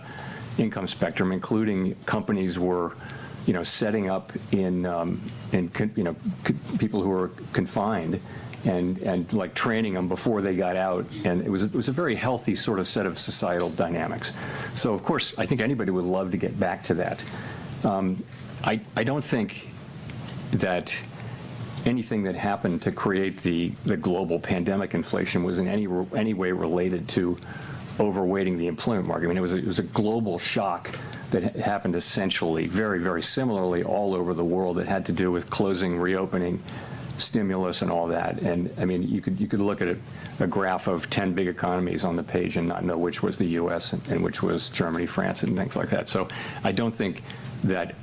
income spectrum, including companies were, setting up in people who were confined and like training them before they got out, and it was a very healthy sort of set of societal dynamics. So of course, I think anybody would love to get back to that. I don't think that anything that happened to create the global pandemic inflation was in any way related to overweighting the employment market. I mean, it was a global shock that happened essentially very, very similarly all over the world that had to do with closing, reopening, stimulus, and all that. And I mean, you could look at a graph of 10 big economies on the page and not know which was the U.S. and which was Germany, France, and things like that. So I don't think that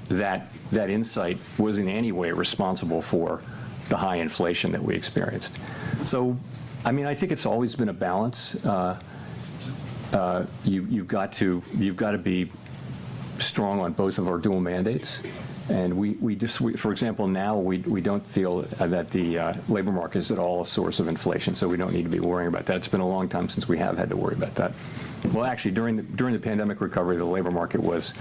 insight was in any way responsible for the high inflation that we experienced. So, I mean, I think it's always been a balance. You've got to be strong on both of our dual mandates. And we for example, now we don't feel that the labor market is at all a source of inflation, so we don't need to be worrying about that. It's been a long time since we have had to worry about that. Well, actually, during the pandemic recovery, the labor market was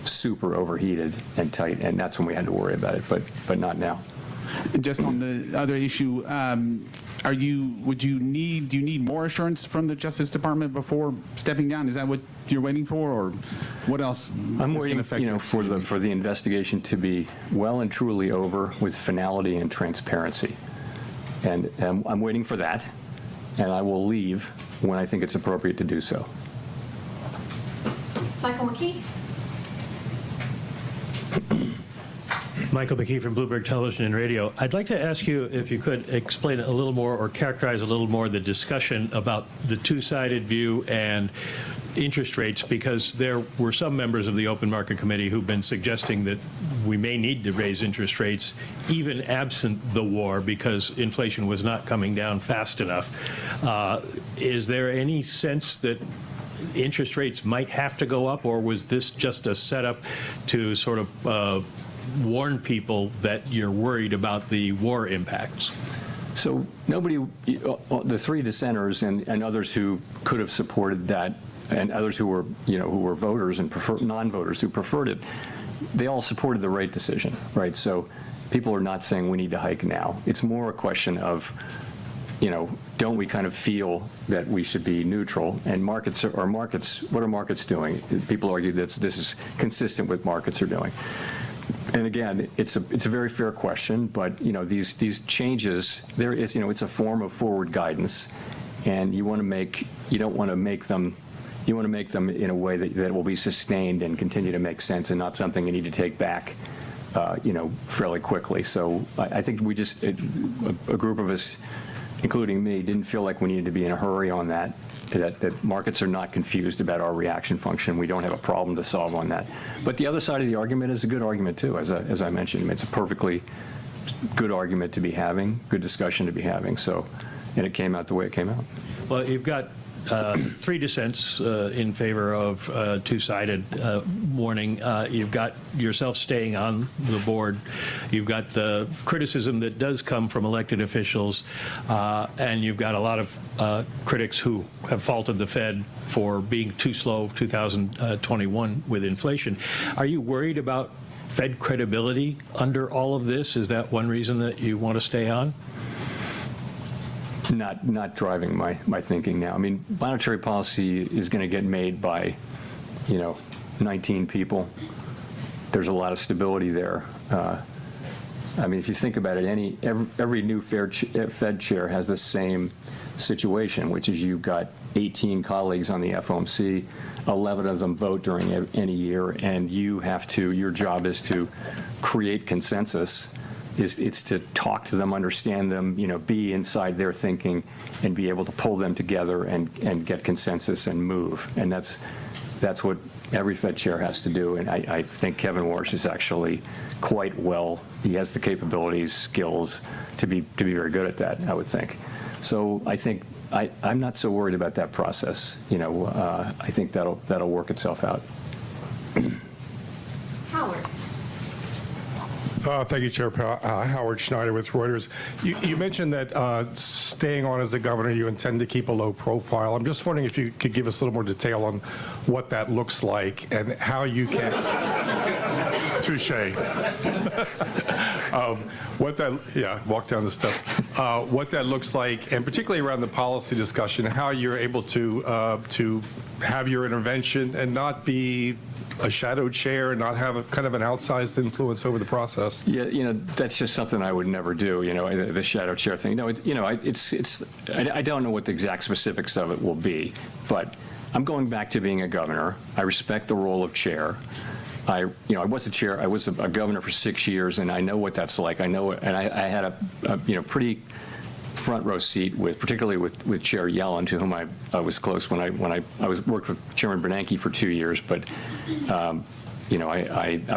super overheated and tight, and that's when we had to worry about it, but not now. Just on the other issue, do you need more assurance from the Justice Department before stepping down? Is that what you're waiting for, or what else? I'm waiting, for the investigation to be well and truly over with finality and transparency, and I'm waiting for that, and I will leave when I think it's appropriate to do so. Michael McKee. Michael McKee from Bloomberg Television and Radio. I'd like to ask you if you could explain a little more or characterize a little more the discussion about the two-sided view and interest rates, because there were some members of the Open Market Committee who've been suggesting that we may need to raise interest rates even absent the war because inflation was not coming down fast enough. Is there any sense that interest rates might have to go up, or was this just a setup to sort of warn people that you're worried about the war impacts? So nobody, the three dissenters and others who could have supported that, and others who were, who were voters and non-voters who preferred it, they all supported the rate decision, right? So people are not saying we need to hike now. It's more a question of, don't we kind of feel that we should be neutral? And what are markets doing? People argue that this is consistent with markets are doing. And again, it's a very fair question, but these changes, it's a form of forward guidance, and you don't want to make them in a way that will be sustained and continue to make sense, and not something you need to take back, fairly quickly. So I think we just, a group of us, including me, didn't feel like we needed to be in a hurry on that markets are not confused about our reaction function. We don't have a problem to solve on that. But the other side of the argument is a good argument, too, as I mentioned. It's a perfectly good argument to be having, good discussion to be having. So, and it came out the way it came out. Well, you've got three dissents in favor of two-sided warning. You've got yourself staying on the board. You've got the criticism that does come from elected officials, and you've got a lot of critics who have faulted the Fed for being too slow 2021 with inflation. Are you worried about Fed credibility under all of this? Is that one reason that you want to stay on? Not driving my thinking now. I mean, monetary policy is going to get made by, 19 people. There's a lot of stability there. I mean, if you think about it, every new Fed chair has the same situation, which is you've got 18 colleagues on the Fomc, 11 of them vote during any year, and your job is to create consensus. It's to talk to them, understand them, be inside their thinking, and be able to pull them together and get consensus and move. And that's what every Fed chair has to do. And I think Kevin Warsh is actually quite well. He has the capabilities, skills to be very good at that, I would think. So I think I'm not so worried about that process. I think that'll work itself out. Howard. Thank you, Chair Powell. Howard Schneider with Reuters. You mentioned that staying on as a governor, you intend to keep a low profile. I'm just wondering if you could give us a little more detail on what that looks like and how you can... Touche. Walk down the steps. What that looks like, and particularly around the policy discussion, how you're able to have your intervention and not be a shadow chair and not have a kind of an outsized influence over the process. Yeah, that's just something I would never do. The shadow chair thing. No, I don't know what the exact specifics of it will be, but I'm going back to being a governor. I respect the role of chair. I was a chair. I was a governor for 6 years, and I know what that's like. I know, and I had a pretty front row seat particularly with Chair Yellen, to whom I was close when I worked with Chairman Bernanke for 2 years, but I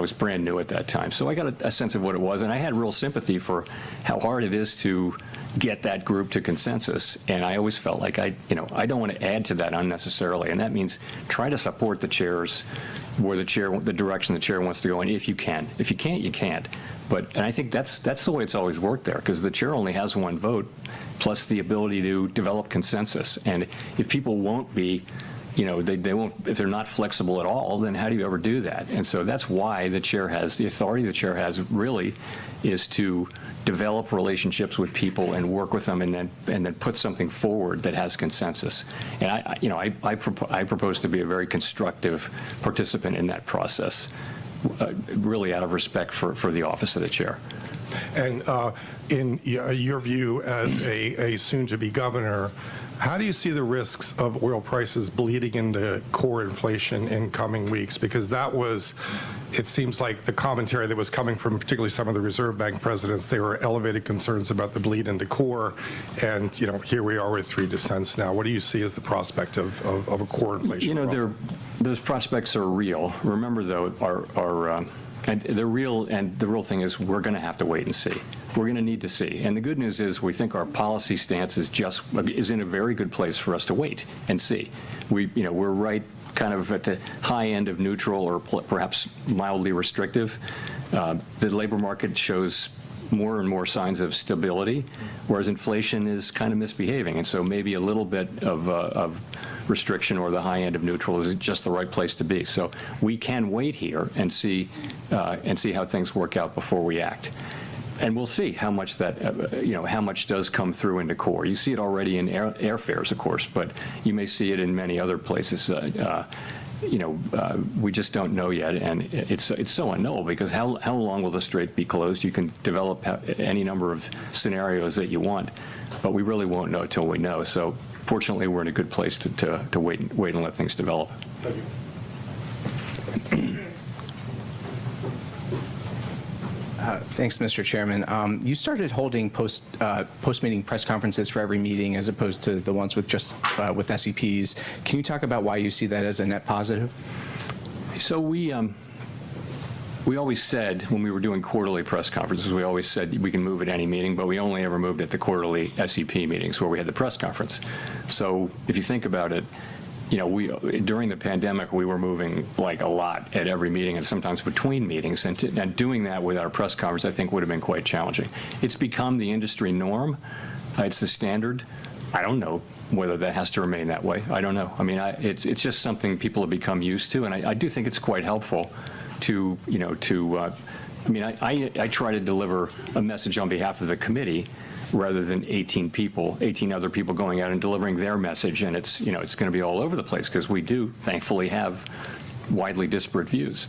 was brand new at that time, so I got a sense of what it was, and I had real sympathy for how hard it is to get that group to consensus. And I always felt like I don't want to add to that unnecessarily, and that means try to support the chairs where the direction the chair wants to go in, if you can. If you can't, you can't. And I think that's the way it's always worked there, because the chair only has one vote, plus the ability to develop consensus. And if people won't be, they won't, if they're not flexible at all, then how do you ever do that? And so that's why the authority the chair has really is to develop relationships with people and work with them, and then put something forward that has consensus. And I propose to be a very constructive participant in that process, really out of respect for the office of the chair. And in your view as a soon-to-be governor, how do you see the risks of oil prices bleeding into core inflation in coming weeks? Because that was, it seems like the commentary that was coming from particularly some of the Reserve Bank presidents, they were elevated concerns about the bleed into core. And, here we are with 3 cents now. What do you see as the prospect of a core inflation problem? Those prospects are real. Remember, though, and they're real, and the real thing is we're going to have to wait and see. We're going to need to see. And the good news is we think our policy stance is in a very good place for us to wait and see. We're right kind of at the high end of neutral or perhaps mildly restrictive. The labor market shows more and more signs of stability, whereas inflation is kind of misbehaving. And so maybe a little bit of restriction or the high end of neutral is just the right place to be. So we can wait here and see how things work out before we act. And we'll see how much how much does come through into core. You see it already in airfares, of course, but you may see it in many other places. We just don't know yet, and it's so unknowable because how long will the strait be closed? You can develop any number of scenarios that you want, but we really won't know till we know. So fortunately, we're in a good place to wait and let things develop. Thank you. Thanks, Mr. Chairman. You started holding post-meeting press conferences for every meeting as opposed to the ones with just with SEPs. Can you talk about why you see that as a net positive? So we always said when we were doing quarterly press conferences, we always said we can move at any meeting, but we only ever moved at the quarterly SEP meetings where we had the press conference. So if you think about it, during the pandemic, we were moving like a lot at every meeting and sometimes between meetings, and doing that without a press conference, I think, would have been quite challenging. It's become the industry norm. It's the standard. I don't know whether that has to remain that way. I don't know. I mean, it's just something people have become used to, and I do think it's quite helpful to, I try to deliver a message on behalf of the committee rather than 18 other people going out and delivering their message, and it's going to be all over the place because we do, thankfully, have widely disparate views.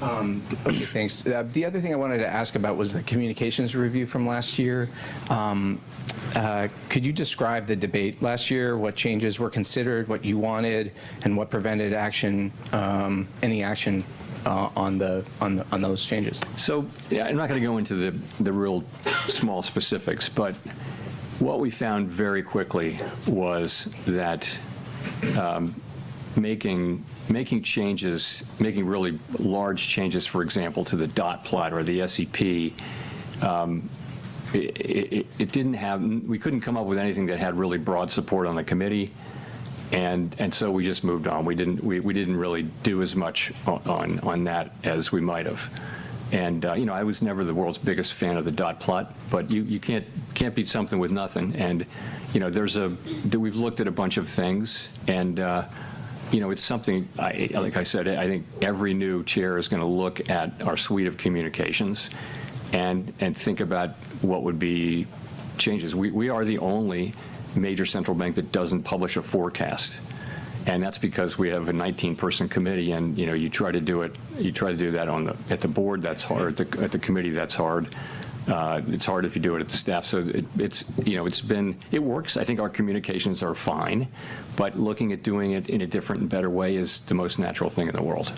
Okay, thanks. The other thing I wanted to ask about was the communications review from last year. Could you describe the debate last year, what changes were considered, what you wanted, and what prevented action, any action on those changes? So yeah, I'm not going to go into the real small specifics, but what we found very quickly was that making really large changes, for example, to the dot plot or the SEP, we couldn't come up with anything that had really broad support on the committee. And so we just moved on. We didn't really do as much on that as we might have. And I was never the world's biggest fan of the dot plot, but you can't beat something with nothing. And we've looked at a bunch of things, and it's something. Like I said, I think every new chair is going to look at our suite of communications and think about what would be changes. We are the only major central bank that doesn't publish a forecast, and that's because we have a 19-person committee, and you try to do that at the board. That's hard. At the committee, that's hard. It's hard if you do it at the staff. So it works. I think our communications are fine, but looking at doing it in a different and better way is the most natural thing in the world.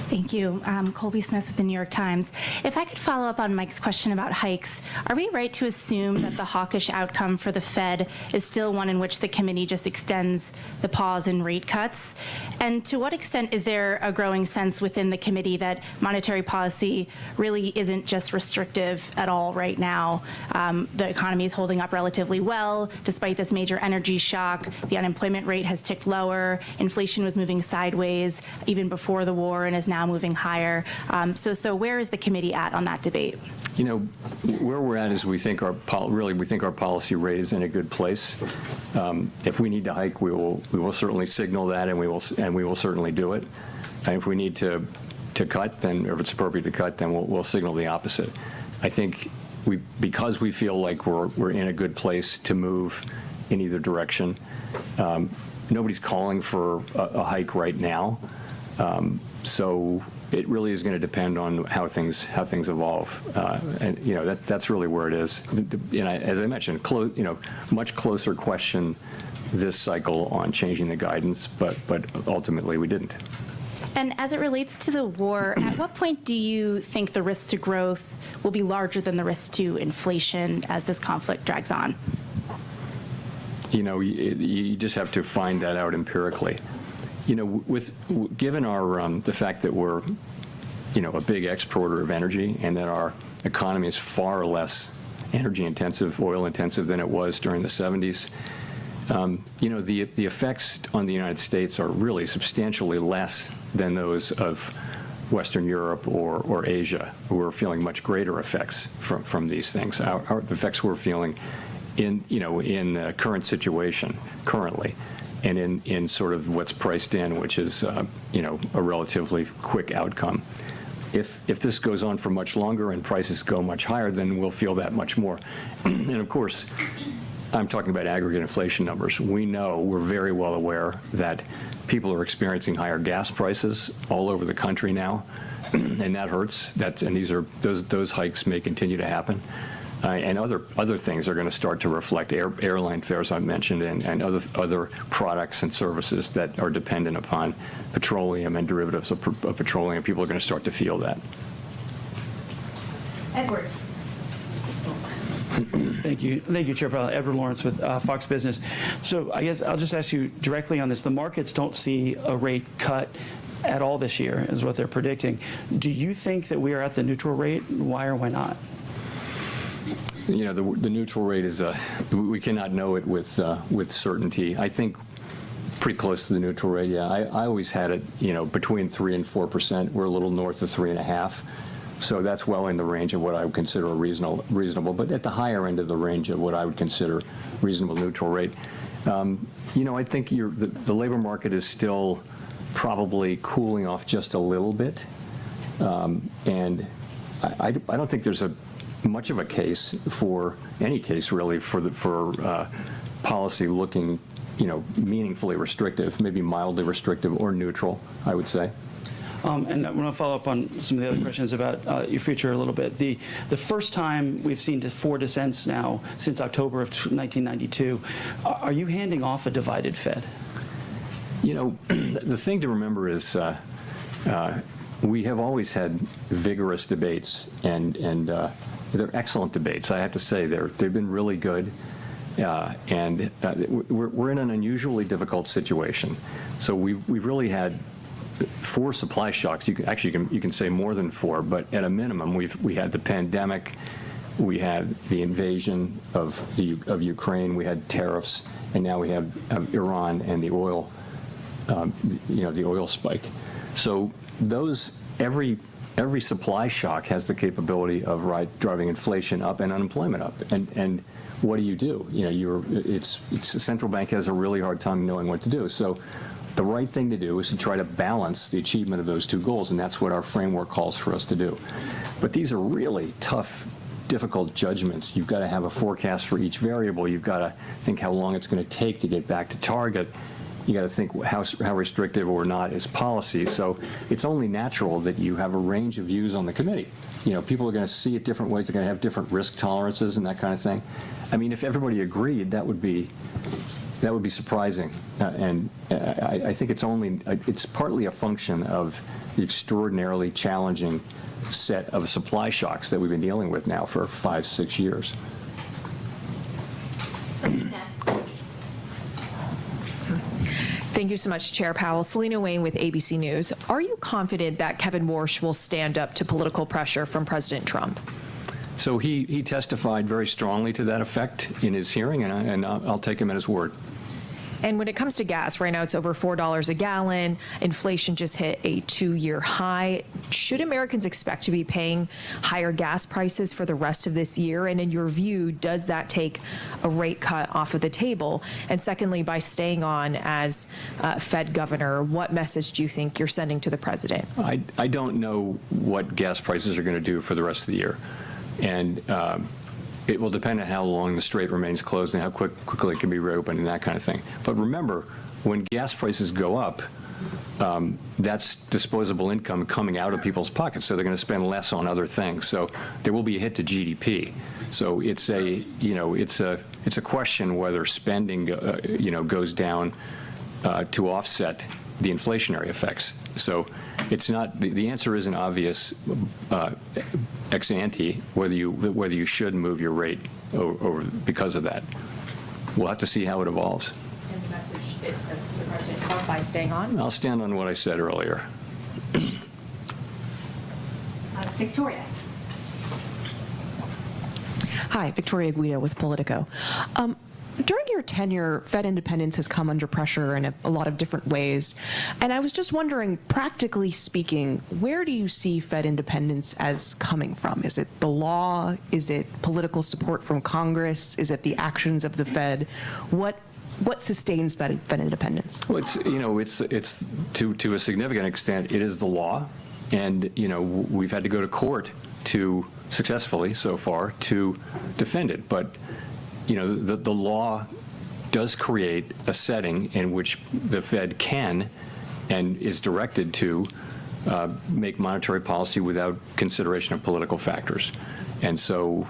Thank you. Colby Smith with the New York Times. If I could follow up on Mike's question about hikes, are we right to assume that the hawkish outcome for the Fed is still one in which the committee just extends the pause in rate cuts? And to what extent is there a growing sense within the committee that monetary policy really isn't just restrictive at all right now? The economy is holding up relatively well despite this major energy shock. The unemployment rate has ticked lower. Inflation was moving sideways even before the war and is now moving higher. So where is the committee at on that debate? Where we're at is we think our policy rate is in a good place. If we need to hike, we will certainly signal that, and we will certainly do it. And if we need to cut, then, or if it's appropriate to cut, then we'll signal the opposite. I think because we feel like we're in a good place to move in either direction. nobody's calling for a hike right now. So it really is going to depend on how things evolve, and that's really where it is. As I mentioned, much closer question this cycle on changing the guidance, but ultimately we didn't. And as it relates to the war, at what point do you think the risk to growth will be larger than the risk to inflation as this conflict drags on? You just have to find that out empirically. Given our the fact that we're a big exporter of energy, and that our economy is far less energy intensive, oil intensive than it was during the 70s, the effects on the United States are really substantially less than those of Western Europe or Asia, who are feeling much greater effects from these things. The effects we're feeling in the current situation currently, and in sort of what's priced in, which is a relatively quick outcome. If this goes on for much longer and prices go much higher, then we'll feel that much more. And of course, I'm talking about aggregate inflation numbers. We're very well aware that people are experiencing higher gas prices all over the country now, and that hurts. And those hikes may continue to happen. And other things are going to start to reflect airline fares I mentioned, and other products and services that are dependent upon petroleum and derivatives of petroleum. People are going to start to feel that. Edward. Thank you, Chair Powell. Edward Lawrence with Fox Business. So I guess I'll just ask you directly on this. The markets don't see a rate cut at all this year, is what they're predicting. Do you think that we are at the neutral rate? Why or why not? The neutral rate is we cannot know it with certainty. I think pretty close to the neutral rate. Yeah, I always had it between 3% and 4%. We're a little north of 3.5%. So that's well in the range of what I would consider a reasonable, but at the higher end of the range of what I would consider reasonable neutral rate. I think the labor market is still probably cooling off just a little bit, and I don't think there's much of a case for any case really for policy looking meaningfully restrictive, maybe mildly restrictive or neutral, I would say. And I want to follow up on some of the other questions about your future a little bit. The first time we've seen 4 dissents now since October of 1992. Are you handing off a divided Fed? The thing to remember is we have always had vigorous debates, and they're excellent debates. I have to say they've been really good. And we're in an unusually difficult situation. So we've really had 4 supply shocks. You can say more than 4, but at a minimum, we had the pandemic, we had the invasion of Ukraine, we had tariffs, and now we have Iran and the oil, the oil spike. So every supply shock has the capability of driving inflation up and unemployment up. And what do? The central bank has a really hard time knowing what to do. So the right thing to do is to try to balance the achievement of those 2 goals, and that's what our framework calls for us to do. But these are really tough, difficult judgments. You've got to have a forecast for each variable. You've got to think how long it's going to take to get back to target. You got to think how restrictive or not is policy. So it's only natural that you have a range of views on the committee. People are going to see it different ways. They're going to have different risk tolerances and that kind of thing. I mean, if everybody agreed, that would be surprising, and I think it's partly a function of the extraordinarily challenging set of supply shocks that we've been dealing with now for 5-6 years. Thank you so much, Chair Powell. Selena Wayne with ABC News. Are you confident that Kevin Warsh will stand up to political pressure from President Trump? So he testified very strongly to that effect in his hearing, and I'll take him at his word. And when it comes to gas, right now it's over $4 a gallon. Inflation just hit a 2-year high. Should Americans expect to be paying higher gas prices for the rest of this year? And in your view, does that take a rate cut off of the table? And secondly, by staying on as Fed governor, what message do you think you're sending to the president? I don't know what gas prices are going to do for the rest of the year. And it will depend on how long the strait remains closed and how quickly it can be reopened and that kind of thing. But remember, when gas prices go up, that's disposable income coming out of people's pockets, so they're going to spend less on other things. So there will be a hit to GDP. So it's a, it's a question whether spending, goes down to offset the inflationary effects. So it's not, the answer isn't obvious ex ante whether you should move your rate over because of that. We'll have to see how it evolves. And the message it sends to President Trump by staying on? I'll stand on what I said earlier. Victoria. Hi, Victoria Guido with Politico. During your tenure, Fed independence has come under pressure in a lot of different ways. And I was just wondering, practically speaking, where do you see Fed independence as coming from? Is it the law? Is it political support from Congress? Is it the actions of the Fed? What sustains Fed independence? Well, it's to a significant extent, it is the law. And, we've had to go to court to successfully so far to defend it. But the law does create a setting in which the Fed can and is directed to make monetary policy without consideration of political factors. And so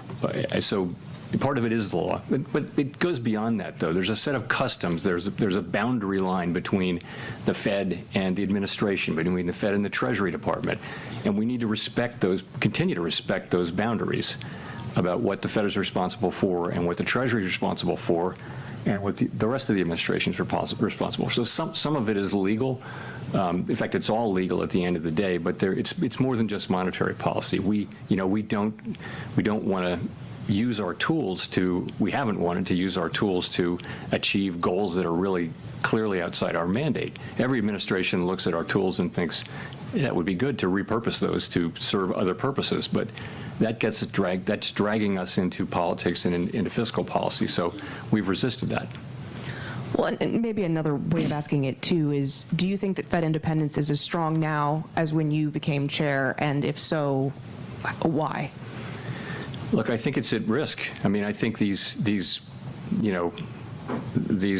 part of it is the law. But it goes beyond that, though. There's a set of customs. There's a boundary line between the Fed and the administration, between the Fed and the Treasury Department. And we need to continue to respect those boundaries about what the Fed is responsible for and what the Treasury is responsible for and what the rest of the administration is responsible for. So some of it is legal. In fact, it's all legal at the end of the day, but it's more than just monetary policy. We don't want to use our tools we haven't wanted to use our tools to achieve goals that are really clearly outside our mandate. Every administration looks at our tools and thinks that would be good to repurpose those to serve other purposes, but that's dragging us into politics and into fiscal policy, so we've resisted that. Well, and maybe another way of asking it, too, is do you think that Fed independence is as strong now as when you became chair, and if so, why? Look, I think it's at risk. I mean, I think these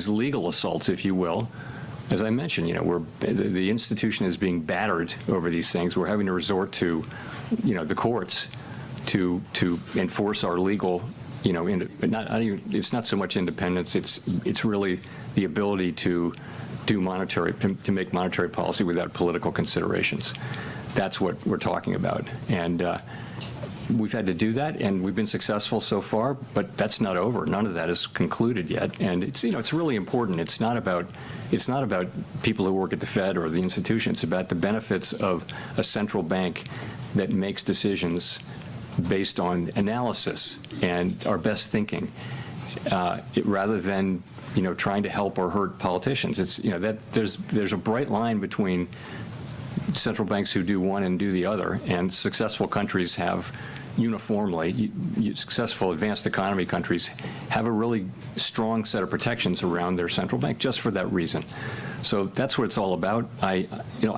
legal assaults, if you will, as I mentioned, the institution is being battered over these things. We're having to resort to, the courts to enforce our legal, it's not so much independence. It's really the ability to make monetary policy without political considerations. That's what we're talking about, and we've had to do that, and we've been successful so far. But that's not over. None of that is concluded yet, and it's really important. It's not about people who work at the Fed or the institution. It's about the benefits of a central bank that makes decisions based on analysis and our best thinking, rather than trying to help or hurt politicians. It's that there's a bright line between central banks who do one and do the other, and successful countries have uniformly, successful advanced economy countries have a really strong set of protections around their central bank just for that reason. So that's what it's all about. I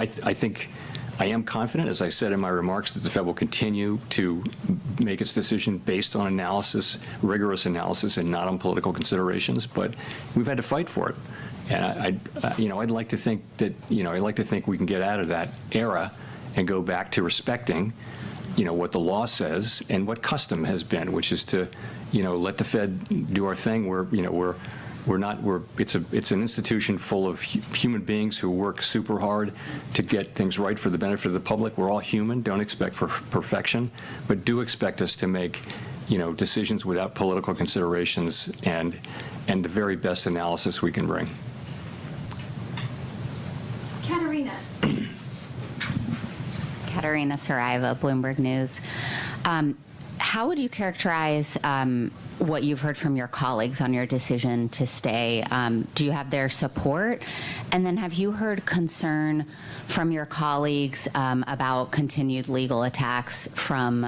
think I am confident, as I said in my remarks, that the Fed will continue to make its decision based on analysis, rigorous analysis, and not on political considerations. But we've had to fight for it, and I'd like to think that we can get out of that era and go back to respecting, what the law says and what custom has been, which is to, let the Fed do our thing. It's an institution full of human beings who work super hard to get things right for the benefit of the public. We're all human. Don't expect perfection, but do expect us to make, decisions without political considerations and the very best analysis we can bring. Katerina Saraiva, Bloomberg News. How would you characterize what you've heard from your colleagues on your decision to stay? Do you have their support? And then have you heard concern from your colleagues about continued legal attacks from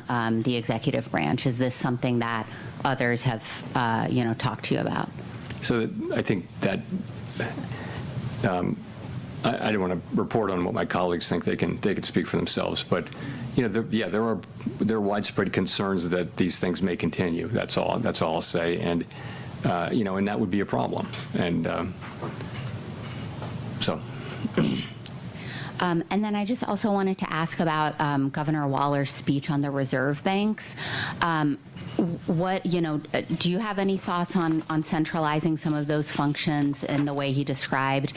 the executive branch? Is this something that others have, talked to you about? So I think that I don't want to report on what my colleagues think. They can speak for themselves. But there are widespread concerns that these things may continue. That's all I'll say. And and that would be a problem. And So. And then I just also wanted to ask about Governor Waller's speech on the reserve banks. Do you have any thoughts on centralizing some of those functions in the way he described?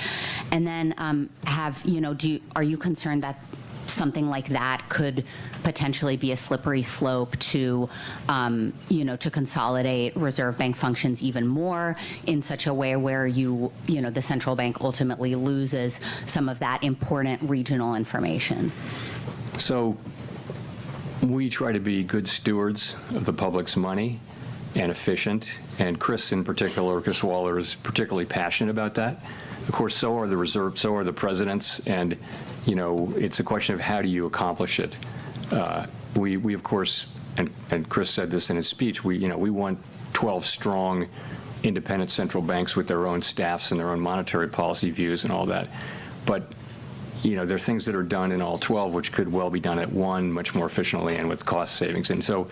And then are you concerned that something like that could potentially be a slippery slope to, to consolidate reserve bank functions even more in such a way where the central bank ultimately loses some of that important regional information? So we try to be good stewards of the public's money and efficient, and Chris Waller is particularly passionate about that. Of course, so are the presidents, and it's a question of how do you accomplish it. We of course, and Chris said this in his speech, we want 12 strong independent central banks with their own staffs and their own monetary policy views and all that. But there are things that are done in all 12 which could well be done at one much more efficiently and with cost savings. And so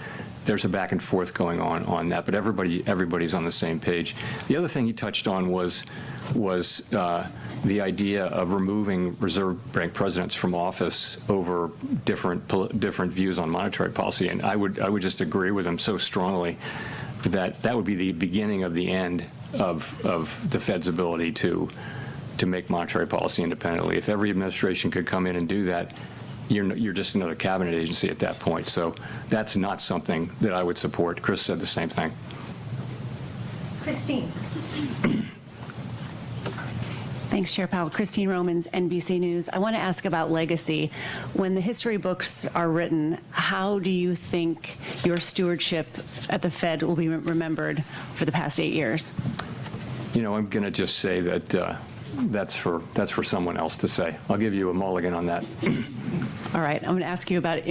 there's a back and forth going on that, but everybody's on the same page. The other thing he touched on was the idea of removing reserve bank presidents from office over different views on monetary policy. And I would just agree with him so strongly that would be the beginning of the end of the Fed's ability to make monetary policy independently. If every administration could come in and do that, you're just another cabinet agency at that point. So that's not something that I would support. Chris said the same thing. Christine. Thanks, Chair Powell. Christine Romans, NBC News. I want to ask about legacy. When the history books are written, how do you think your stewardship at the Fed will be remembered for the past 8 years? I'm going to just say that that's for someone else to say. I'll give you a mulligan on that. All right, I'm going to ask you about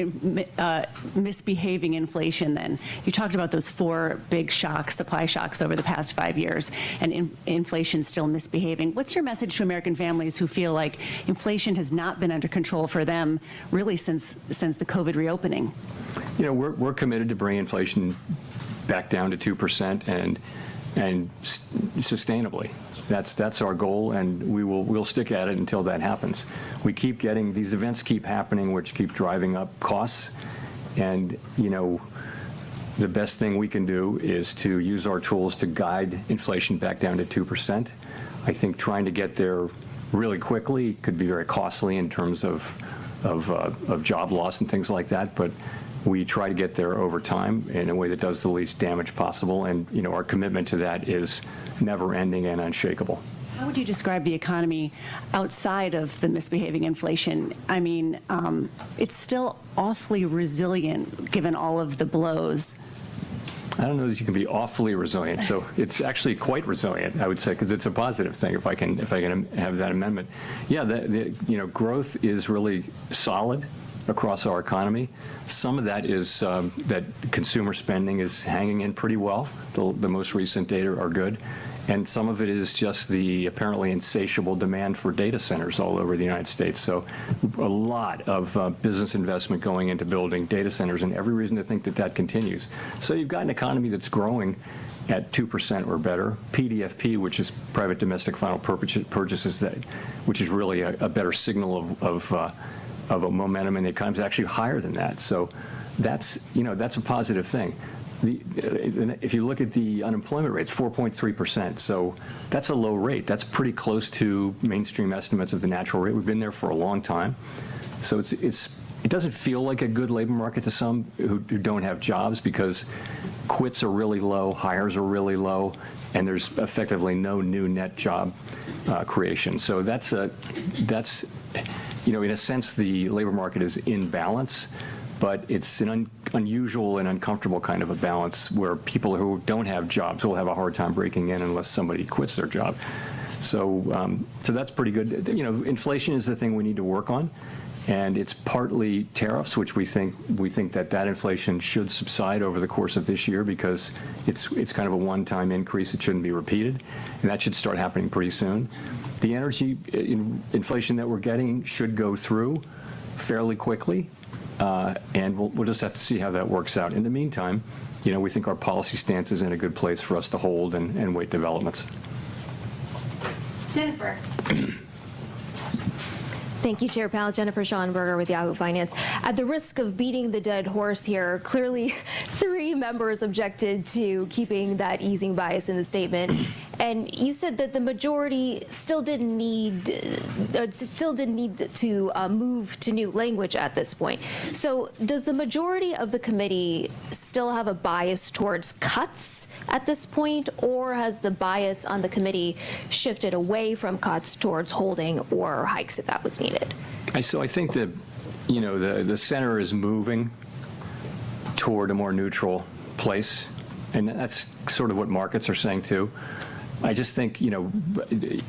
misbehaving inflation then. You talked about those 4 big shocks, supply shocks over the past 5 years, and inflation still misbehaving. What's your message to American families who feel like inflation has not been under control for them really since the COVID reopening? We're committed to bring inflation back down to 2% and sustainably. That's our goal, and we'll stick at it until that happens. We keep getting these events keep happening, which keep driving up costs, and the best thing we can do is to use our tools to guide inflation back down to 2%. I think trying to get there really quickly could be very costly in terms of job loss and things like that, but we try to get there over time in a way that does the least damage possible, and our commitment to that is never-ending and unshakable. How would you describe the economy outside of the misbehaving inflation? I mean, it's still awfully resilient given all of the blows. I don't know that you can be awfully resilient. So it's actually quite resilient, I would say, because it's a positive thing. If I can have that amendment, yeah, growth is really solid across our economy. Some of that is that consumer spending is hanging in pretty well. The most recent data are good. And some of it is just the apparently insatiable demand for data centers all over the United States. So a lot of business investment going into building data centers, and every reason to think that continues. So you've got an economy that's growing at 2% or better. PDFP, which is private domestic final purchases, which is really a better signal of a momentum in the economy, is actually higher than that. So that's a positive thing. If you look at the unemployment rate, it's 4.3%. So that's a low rate. That's pretty close to mainstream estimates of the natural rate. We've been there for a long time. So it doesn't feel like a good labor market to some who don't have jobs, because quits are really low, hires are really low, and there's effectively no new net job creation. So that's in a sense, the labor market is in balance, but it's an unusual and uncomfortable kind of a balance where people who don't have jobs will have a hard time breaking in unless somebody quits their job. So that's pretty good. Inflation is the thing we need to work on, and it's partly tariffs, which we think that inflation should subside over the course of this year, because it's kind of a one-time increase. It shouldn't be repeated, and that should start happening pretty soon. The energy inflation that we're getting should go through fairly quickly, and we'll just have to see how that works out. In the meantime, we think our policy stance is in a good place for us to hold and wait developments. Jennifer. Thank you, Chair Powell. Jennifer Schonberger with Yahoo Finance. At the risk of beating the dead horse here, clearly 3 members objected to keeping that easing bias in the statement. And you said that the majority still didn't need to move to new language at this point. So does the majority of the committee still have a bias towards cuts at this point, or has the bias on the committee shifted away from cuts towards holding or hikes if that was needed? So I think that, the center is moving toward a more neutral place, and that's sort of what markets are saying too. I just think, there's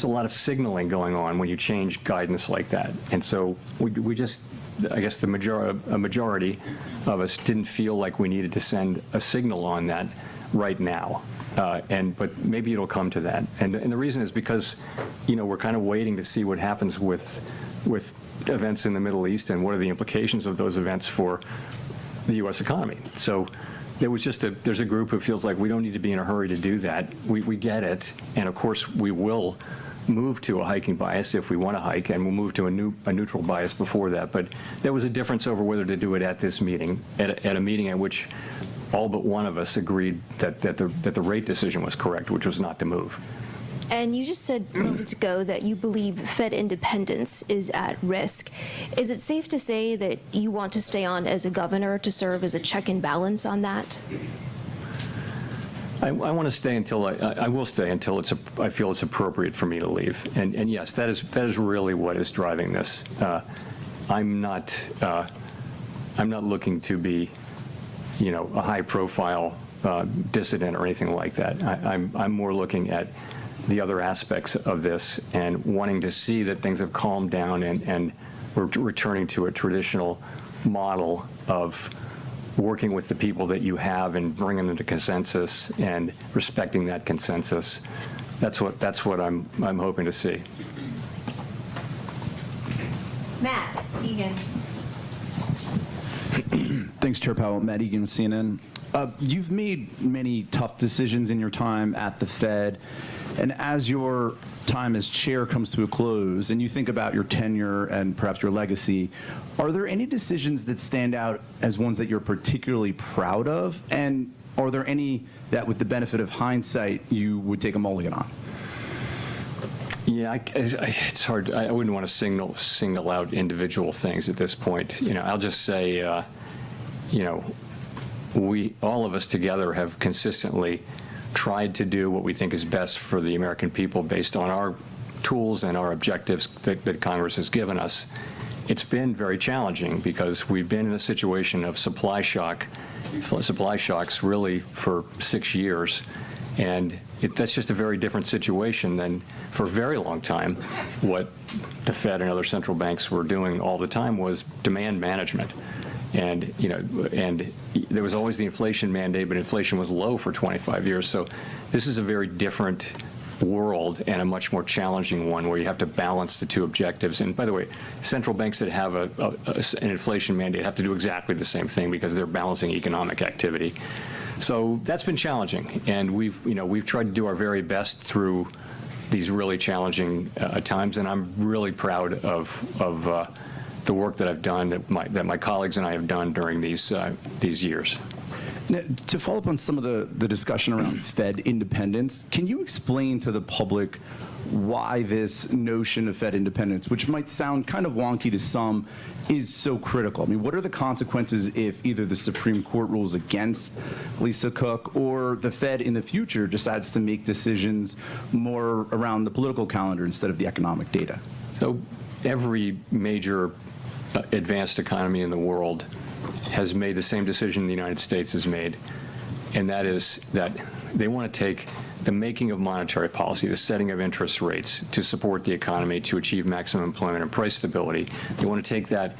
a lot of signaling going on when you change guidance like that. And so we just, I guess a majority of us didn't feel like we needed to send a signal on that right now. But maybe it'll come to that. And the reason is because, we're kind of waiting to see what happens with events in the Middle East and what are the implications of those events for the U.S. economy. So there's a group who feels like we don't need to be in a hurry to do that. We get it. And of course, we will move to a hiking bias if we want to hike, and we'll move to a neutral bias before that. But there was a difference over whether to do it at this meeting, at a meeting at which all but one of us agreed that the rate decision was correct, which was not to move. And you just said moments ago that you believe Fed independence is at risk. Is it safe to say that you want to stay on as a governor to serve as a check and balance on that? I want to stay until I will stay until I feel it's appropriate for me to leave. And yes, that is really what is driving this. I'm not looking to be, a high-profile dissident or anything like that. I'm more looking at the other aspects of this and wanting to see that things have calmed down and we're returning to a traditional model of working with the people that you have and bringing them to consensus and respecting that consensus. That's what I'm hoping to see. Matt Egan. Thanks, Chair Powell. Matt Egan with CNN. You've made many tough decisions in your time at the Fed, and as your time as chair comes to a close and you think about your tenure and perhaps your legacy, are there any decisions that stand out as ones that you're particularly proud of? And are there any that, with the benefit of hindsight, you would take a mulligan on? Yeah, it's hard. I wouldn't want to single out individual things at this point. I'll just say, we, all of us together, have consistently tried to do what we think is best for the American people based on our tools and our objectives that Congress has given us. It's been very challenging because we've been in a situation of supply shocks really for 6 years. And that's just a very different situation than, for a very long time, what the Fed and other central banks were doing all the time was demand management. And, and there was always the inflation mandate, but inflation was low for 25 years. So this is a very different world and a much more challenging one where you have to balance the two objectives. And by the way, central banks that have an inflation mandate have to do exactly the same thing because they're balancing economic activity. So that's been challenging, and we've tried to do our very best through these really challenging times, and I'm really proud of the work that I've done, that my colleagues and I have done during these years. Now, to follow up on some of the discussion around Fed independence, can you explain to the public why this notion of Fed independence, which might sound kind of wonky to some, is so critical? I mean, what are the consequences if either the Supreme Court rules against Lisa Cook or the Fed in the future decides to make decisions more around the political calendar instead of the economic data? So every major advanced economy in the world has made the same decision the United States has made, and that is that they want to take the making of monetary policy, the setting of interest rates to support the economy, to achieve maximum employment and price stability. They want to take that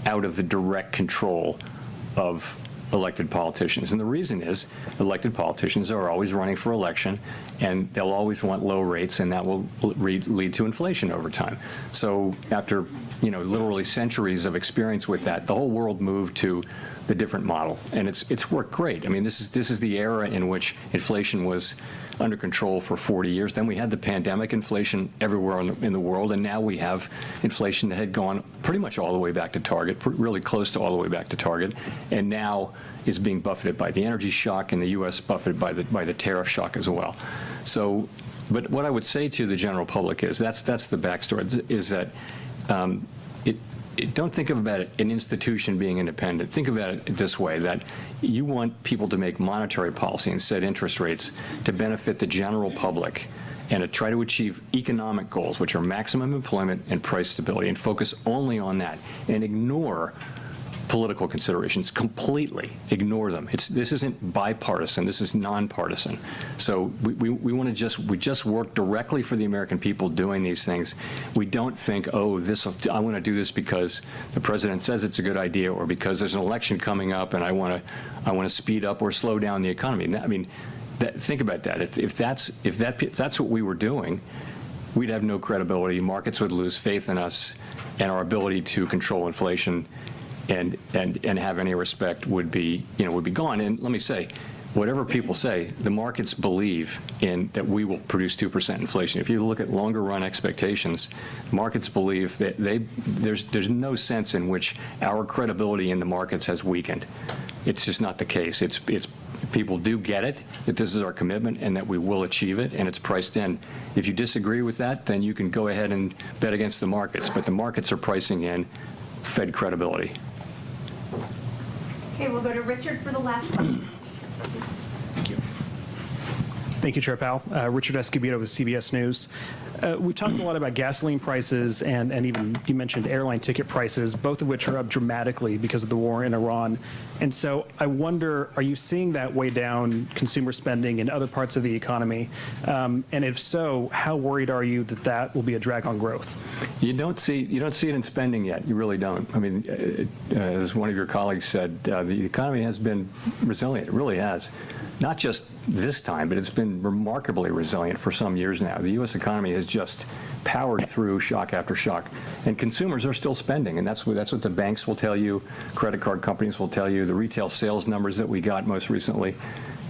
out of the direct control of elected politicians. And the reason is elected politicians are always running for election, and they'll always want low rates, and that will lead to inflation over time. So after, literally centuries of experience with that, the whole world moved to the different model, and it's worked great. I mean, this is the era in which inflation was under control for 40 years. Then we had the pandemic, inflation everywhere in the world, and now we have inflation that had gone pretty much all the way back to target, really close to all the way back to target, and now is being buffeted by the energy shock, and the U.S. buffeted by the tariff shock as well. So, but what I would say to the general public is that's the backstory, is that don't think about it, an institution being independent. Think about it this way, that you want people to make monetary policy and set interest rates to benefit the general public and to try to achieve economic goals, which are maximum employment and price stability, and focus only on that and ignore political considerations, completely ignore them. This isn't bipartisan, this is nonpartisan. So we want to just work directly for the American people doing these things. We don't think, oh, I want to do this because the president says it's a good idea, or because there's an election coming up and I want to speed up or slow down the economy. I mean, think about that. If that's what we were doing, we'd have no credibility. Markets would lose faith in us, and our ability to control inflation and have any respect would be gone. And let me say, whatever people say, the markets believe in that we will produce 2% inflation. If you look at longer run expectations, markets believe that there's no sense in which our credibility in the markets has weakened. It's just not the case. It's people do get it, that this is our commitment and that we will achieve it, and it's priced in. If you disagree with that, then you can go ahead and bet against the markets, but the markets are pricing in Fed credibility. Okay, we'll go to Richard for the last question. Thank you, Chair Powell. Richard Escobedo with CBS News. We talked a lot about gasoline prices and even you mentioned airline ticket prices, both of which are up dramatically because of the war in Iran. And so I wonder, are you seeing that weigh down consumer spending in other parts of the economy? And if so, how worried are you that that will be a drag on growth? You don't see it in spending yet. You really don't. I mean, as one of your colleagues said, the economy has been resilient. It really has. Not just this time, but it's been remarkably resilient for some years now. The U.S. economy has just powered through shock after shock, and consumers are still spending, and that's what the banks will tell you, credit card companies will tell you, the retail sales numbers that we got most recently.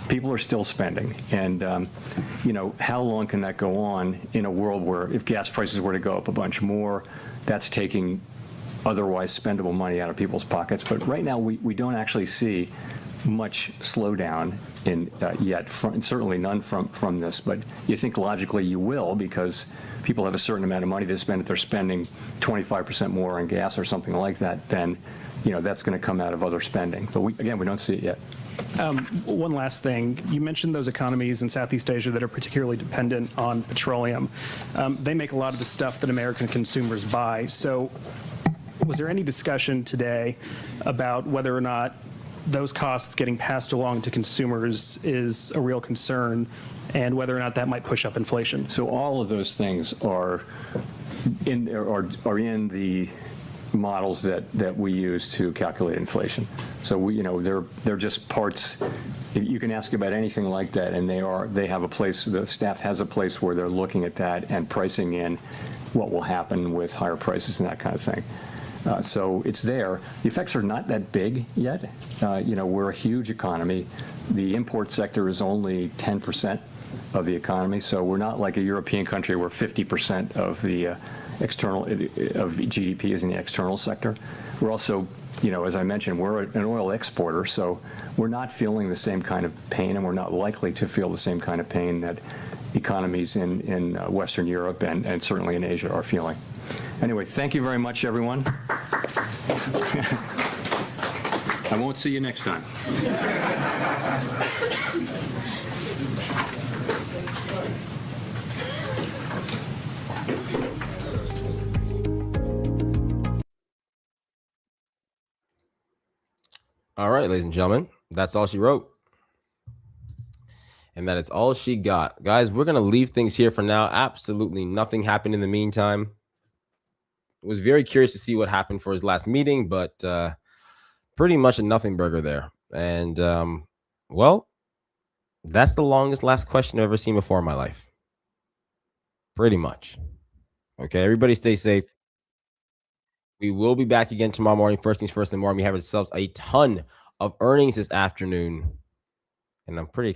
People are still spending, and how long can that go on in a world where if gas prices were to go up a bunch more, that's taking otherwise spendable money out of people's pockets. But right now, we don't actually see much slowdown yet, certainly none from this, but you think logically you will, because people have a certain amount of money to spend. If they're spending 25% more on gas or something like that, then that's going to come out of other spending. But we don't see it yet. One last thing. You mentioned those economies in Southeast Asia that are particularly dependent on petroleum. They make a lot of the stuff that American consumers buy. So was there any discussion today about whether or not those costs getting passed along to consumers is a real concern, and whether or not that might push up inflation? So all of those things are in the models that we use to calculate inflation. So they're just parts. You can ask about anything like that, and they have a place. The staff has a place where they're looking at that and pricing in what will happen with higher prices and that kind of thing. So it's there. The effects are not that big yet. We're a huge economy. The import sector is only 10% of the economy, so we're not like a European country where 50% of the GDP is in the external sector. We're also, as I mentioned, we're an oil exporter, so we're not feeling the same kind of pain, and we're not likely to feel the same kind of pain that economies in Western Europe and certainly in Asia are feeling. Anyway, thank you very much, everyone. I won't see you next time. All right, ladies and gentlemen, that's all she wrote. And that is all she got. Guys, we're going to leave things here for now. Absolutely nothing happened in the meantime. Was very curious to see what happened for his last meeting, but pretty much a nothing burger there. And well, that's the longest last question I've ever seen before in my life. Pretty much. Okay, everybody stay safe. We will be back again tomorrow morning. First things first in the morning. We have ourselves a ton of earnings this afternoon. And I'm pretty excited.